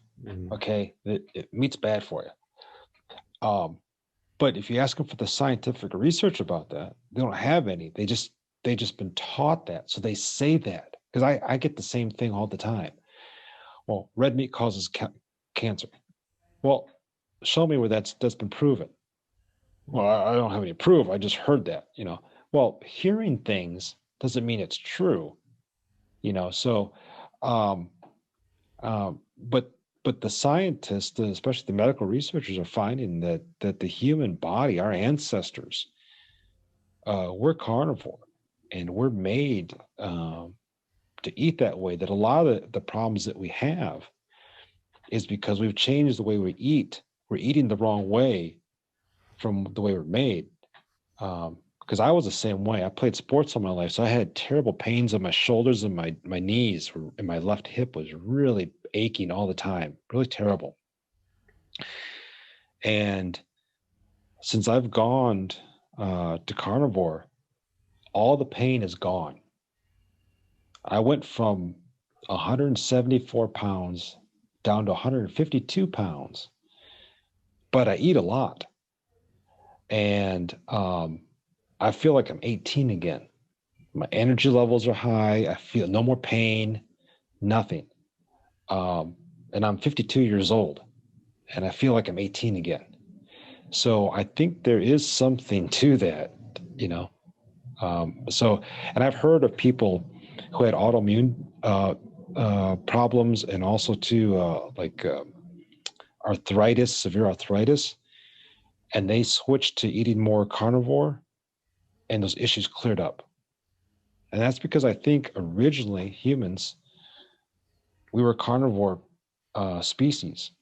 okay, that meat's bad for you. But if you ask them for the scientific research about that, they don't have any. They just been taught that, so they say that. Because I get the same thing all the time. Well, red meat causes cancer. Well, show me where that's been proven. Well, I don't have any proof. I just heard that, you know. Well, hearing things doesn't mean it's true, you know. So, um, but the scientists, especially the medical researchers, are finding that the human body, our ancestors, we're carnivore, and we're made to eat that way. That a lot of the problems that we have is because we've changed the way we eat. We're eating the wrong way from the way we're made. Because I was the same way. I played sports all my life, so I had terrible pains on my shoulders and my knees, and my left hip was really aching all the time, really terrible. And since I've gone to carnivore, all the pain is gone. I went from 174 pounds down to 152 pounds, but I eat a lot, and I feel like I'm 18 again. My energy levels are high. I feel no more pain, nothing. And I'm 52 years old, and I feel like I'm 18 again. So I think there is something to that, you know. So, and I've heard of people who had autoimmune problems, and also too arthritis, severe arthritis, and they switched to eating more carnivore, and those issues cleared up. And that's because I think originally humans, we were carnivore species,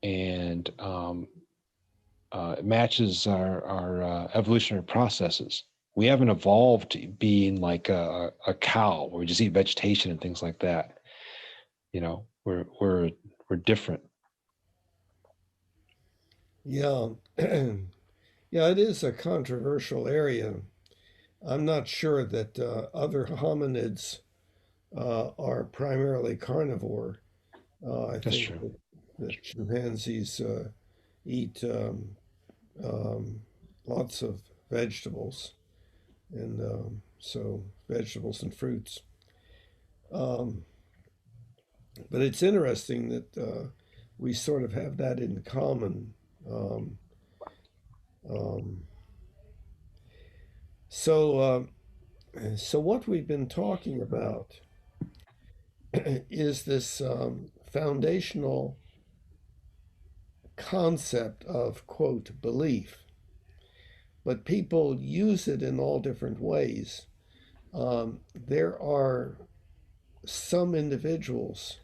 and it matches our evolutionary processes. We haven't evolved to being like a cow where we just eat vegetation and things like that. You know, we're different. Yeah, yeah, it is a controversial area. I'm not sure that other hominids are primarily carnivore. I That's think true. that chimpanzees eat lots of vegetables, and so vegetables and fruits. Um, but it's interesting that we sort of have that in common. Um, um, so, so what we've been talking about is this foundational concept of, quote, belief, but people use it in all different ways. There are some individuals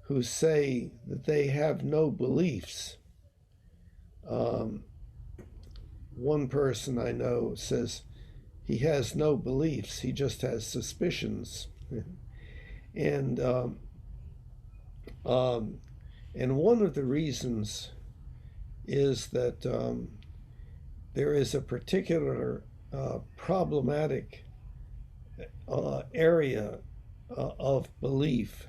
who say that they have no beliefs. Um, one person I know says he has no beliefs, he just has suspicions. And um, and one of the reasons is that there is a particular problematic area of belief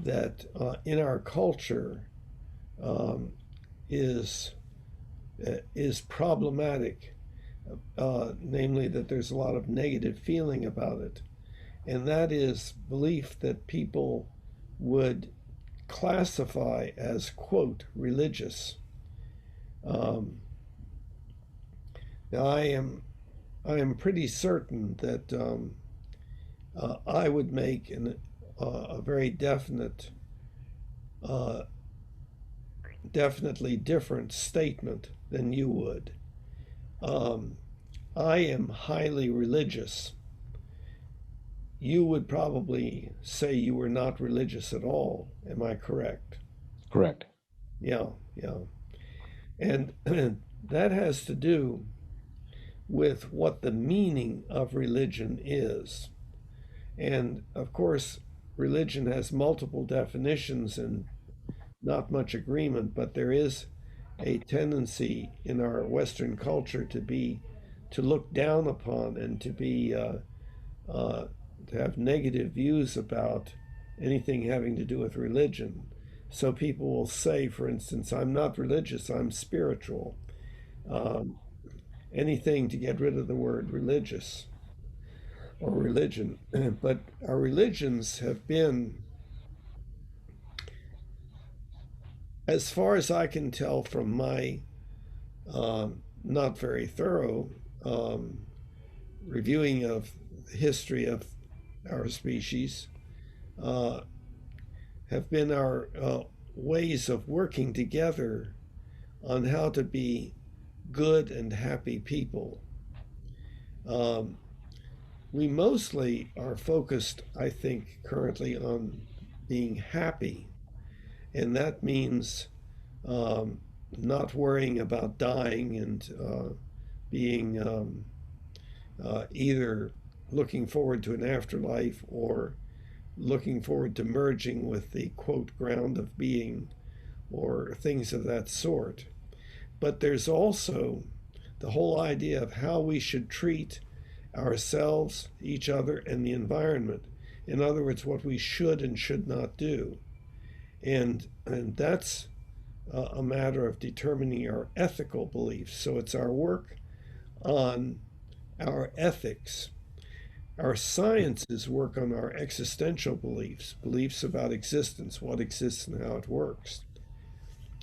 that in our culture um, is is problematic, namely that there's a lot of negative feeling about it, and that is belief that people would classify as, quote, religious. Um, now I am pretty certain that I would make a very uh, definitely different statement than you would. Um, I am highly religious. You would probably say you were not religious at all. Am I correct? Correct. Yeah, yeah. And that has to do with what the meaning of religion is. And of course, religion has multiple definitions and not much agreement, but there is a tendency in our Western culture to look down upon and uh, to have negative views about anything having to do with religion. So people will say, for instance, I'm not religious, I'm spiritual. Um, Anything to get rid of the word religious or religion. But our religions have been, as far as I can tell from my not very thorough reviewing of the history of our species uh, have been our ways of working together on how to be good and happy people. Um, we mostly are focused, I think, currently on being happy, and that means um, not worrying about dying and being either looking forward to an afterlife or looking forward to merging with the quote ground of being or things of that sort. But there's also the whole idea of how we should treat ourselves, each other, and the environment. In other words, what we should and should not do. And that's a matter of determining our ethical beliefs. So it's our work on our ethics. Our sciences work on our existential beliefs, beliefs about existence, what exists and how it works.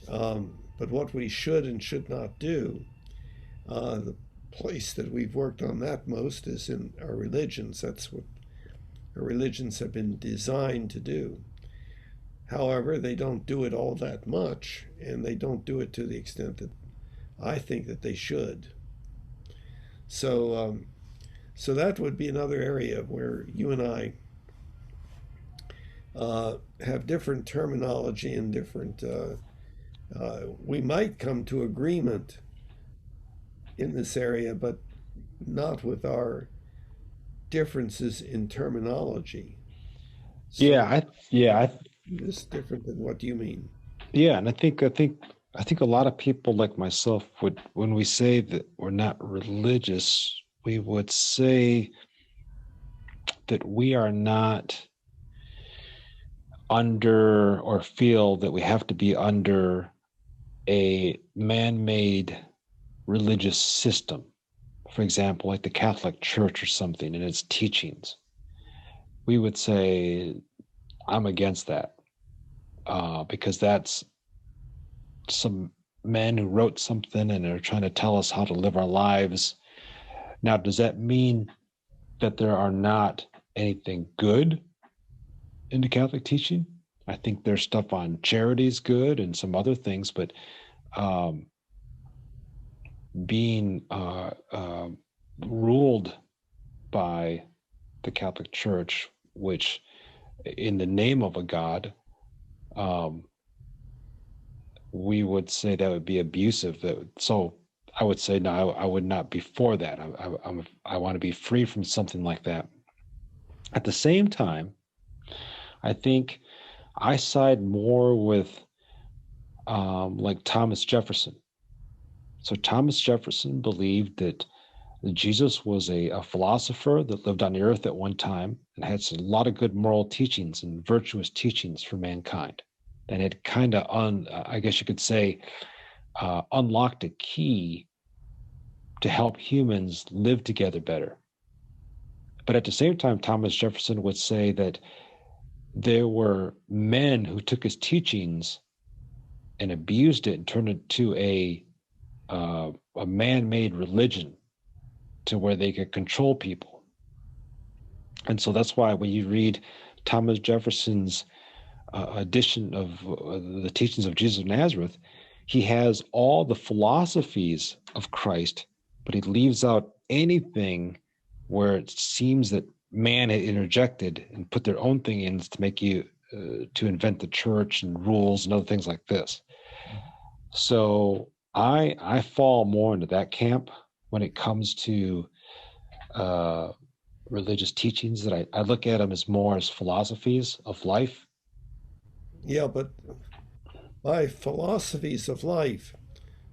But what we should and should not do, the place that we've worked on that most is in our religions. That's what our religions have been designed to do. However, they don't do it all that much, and they don't do it to the extent that I think that they should. So that would be another area where you and I have different terminology and different. We might come to agreement in this area, but not with our differences in terminology. So Yeah, this is different than what you mean. yeah, and I think a lot of people like myself would, when we say that we're not religious, we would say that we are not under, or feel that we have to be under, a man-made religious system. For example, like the Catholic Church or something and its teachings. We would say, I'm against that, because that's some men who wrote something and are trying to tell us how to live our lives. Now, does that mean that there are not anything good in the Catholic teaching? I think there's stuff on charities good and some other things, but um, being ruled by the Catholic Church, which in the name of a God, um, we would say that would be abusive. So I would say, no, I would not be for that. I want to be free from something like that. At the same time, I think I side more with like Thomas Jefferson. So Thomas Jefferson believed that Jesus was a philosopher that lived on the earth at one time and had a lot of good moral teachings and virtuous teachings for mankind. And had kind of, I guess you could say, unlocked a key to help humans live together better. But at the same time, Thomas Jefferson would say that there were men who took his teachings and abused it and turned it to a man-made religion to where they could control people. And so that's why when you read Thomas Jefferson's edition of the teachings of Jesus of Nazareth, he has all the philosophies of Christ, but he leaves out anything where it seems that man had interjected and put their own thing in to make you to invent the church and rules and other things like this. So I fall more into that camp when it comes to religious teachings, that I look at them as more as philosophies of life. Yeah, but by philosophies of life,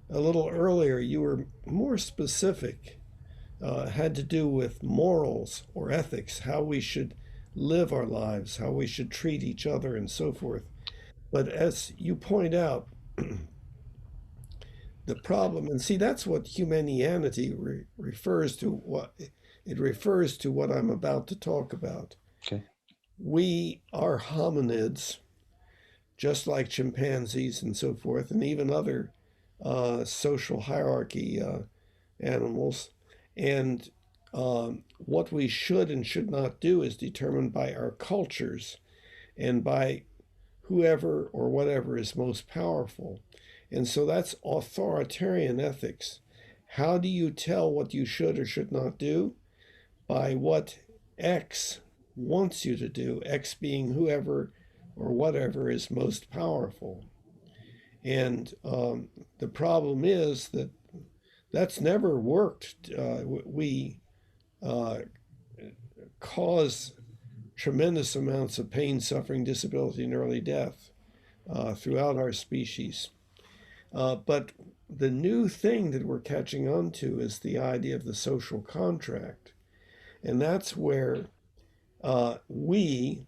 a little earlier you were more specific, had to do with morals or ethics, how we should live our lives, how we should treat each other, and so forth. But as you point out, the problem, and see, that's what Humanianity refers to. What it refers to, what I'm about to talk about. Okay. We are hominids, just like chimpanzees and so forth, and even other social hierarchy animals, and what we should and should not do is determined by our cultures and by whoever or whatever is most powerful. And so that's authoritarian ethics. How do you tell what you should or should not do? By what X wants you to do, X being whoever or whatever is most powerful. And the problem is that that's never worked. We cause tremendous amounts of pain, suffering, disability, and early death throughout our species. But the new thing that we're catching on to is the idea of the social contract. And that's where we,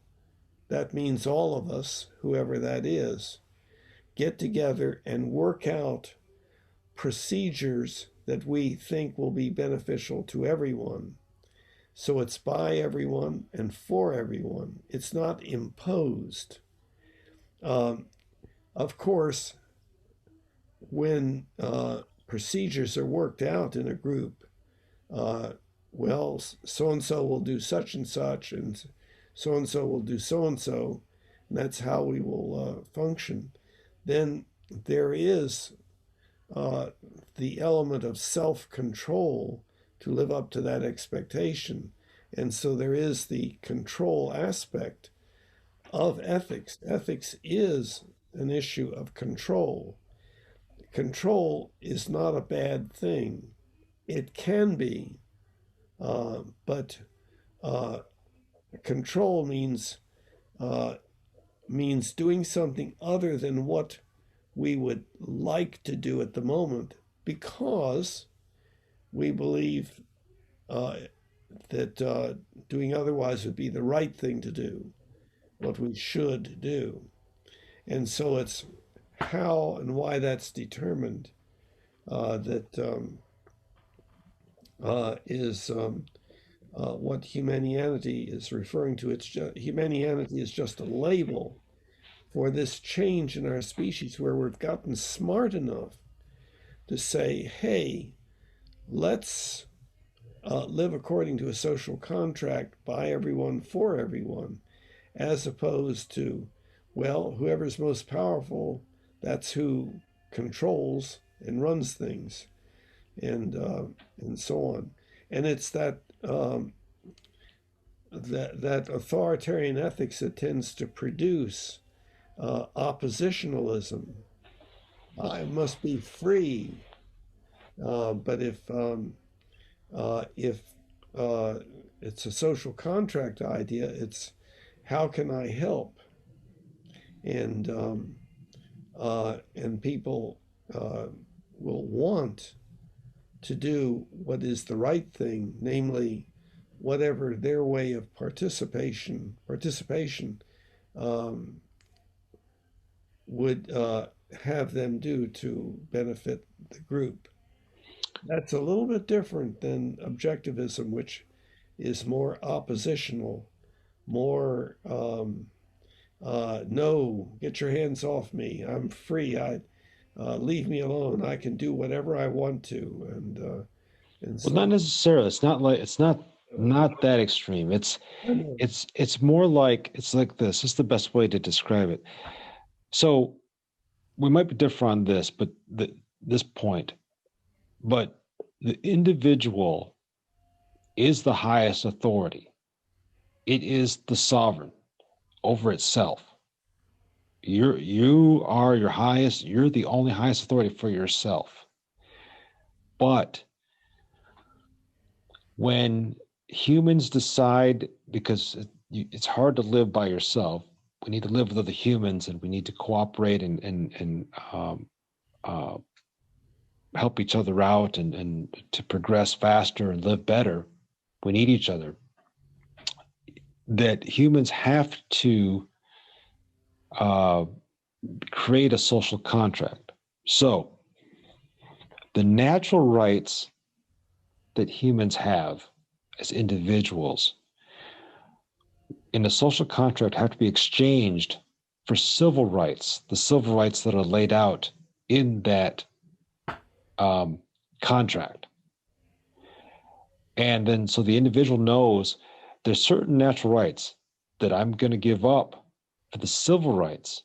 that means all of us, whoever that is, get together and work out procedures that we think will be beneficial to everyone. So it's by everyone and for everyone. It's not imposed. Of course, when procedures are worked out in a group, well, so and so will do such and such, and so will do so, and that's how we will function. Then there is the element of self-control to live up to that expectation. And so there is the control aspect of ethics. Ethics is an issue of control. Control is not a bad thing. It can be, but control means doing something other than what we would like to do at the moment because we believe that doing otherwise would be the right thing to do, what we should do. And so it's how and why that's determined that is what Humanianity is referring to. Humanianity is just a label for this change in our species where we've gotten smart enough to say, hey, let's live according to a social contract by everyone, for everyone, as opposed to, well, whoever's most powerful, that's who controls and runs things, and so on. And it's that that authoritarian ethics that tends to produce oppositionalism. I must be free, but if it's a social contract idea, it's how can I help? And people will want to do what is the right thing, namely, whatever their way of participation would have them do to benefit the group. That's a little bit different than objectivism, which is more oppositional, more no, get your hands off me. I'm free. Leave me alone. I can do whatever I want to. And so, well, not necessarily. It's not that extreme. It's more like, it's like this. This is the best way to describe it. So we might be different on this, but this point, but the individual is the highest authority. It is the sovereign over itself. You are your highest, you're the only highest authority for yourself. But when humans decide, because it's hard to live by yourself, we need to live with other humans, and we need to cooperate and help each other out and to progress faster and live better. We need each other. That humans have to create a social contract. So the natural rights that humans have as individuals in a social contract have to be exchanged for civil rights, the civil rights that are laid out in that contract. And then so the individual knows there's certain natural rights that I'm going to give up for the civil rights,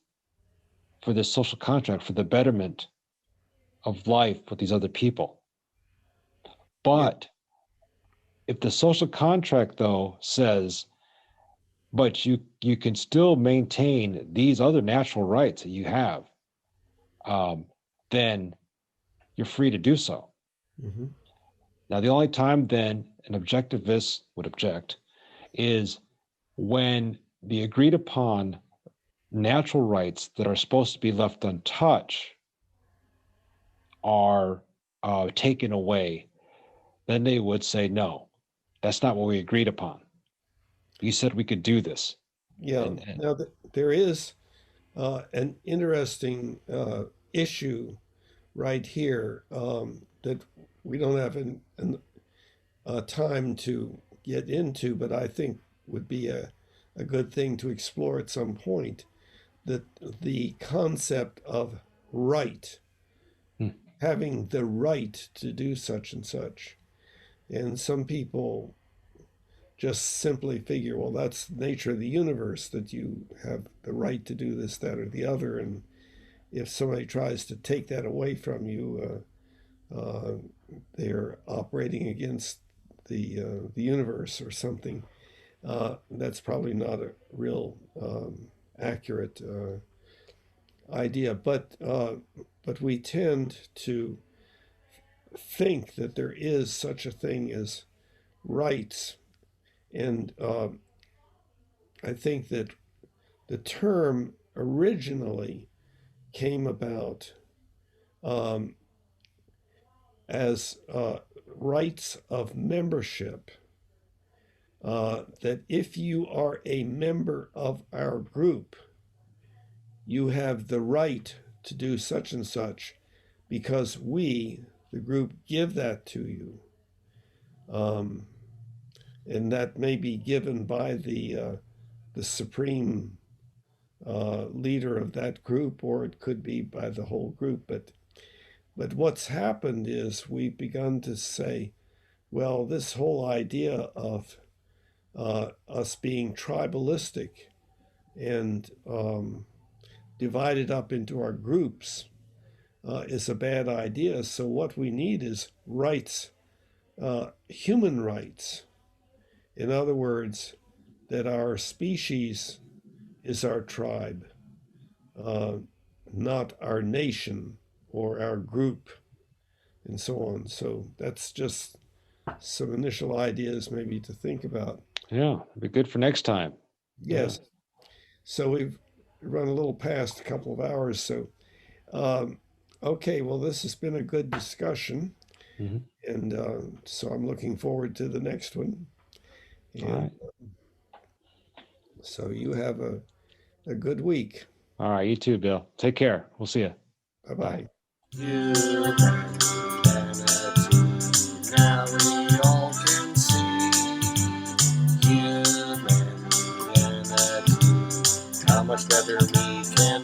for this social contract, for the betterment of life with these other people. But if the social contract, though, says, but you can still maintain these other natural rights that you have, then you're free to do so. Mm-hmm. Now, the only time then an objectivist would object is when the agreed upon natural rights that are supposed to be left untouched are taken away. Then they would say, no, that's not what we agreed upon. You said we could do this. Yeah. Now, there is an interesting issue right here that we don't have time to get into, but I think would be a good thing to explore at some point, that the concept of right, having the right to do such and such. And some people just simply figure, well, that's the nature of the universe, that you have the right to do this, that, or the other. And if somebody tries to take that away from you, they're operating against the universe or something. That's probably not a real accurate idea, but we tend to think that there is such a thing as rights, and I think that the term originally came about as rights of membership, that if you are a member of our group, you have the right to do such and such because we, the group, give that to you. And that may be given by the supreme leader of that group, or it could be by the whole group. But what's happened is we've begun to say, well, this whole idea of us being tribalistic and divided up into our groups is a bad idea. So what we need is rights, human rights. In other words, that our species is our tribe, not our nation or our group, and so on. So that's just some initial ideas maybe to think about. Yeah, it'd be good for next time. Yes. So we've run a little past a couple of hours. So, okay, well, this has been a good discussion. Mhm. And so I'm looking forward to the next one. All And right. so you have a good week. All right, you too, Bill. Take care. We'll see you. Bye-bye. Humanity, now we all can see. Humanity, how much better we can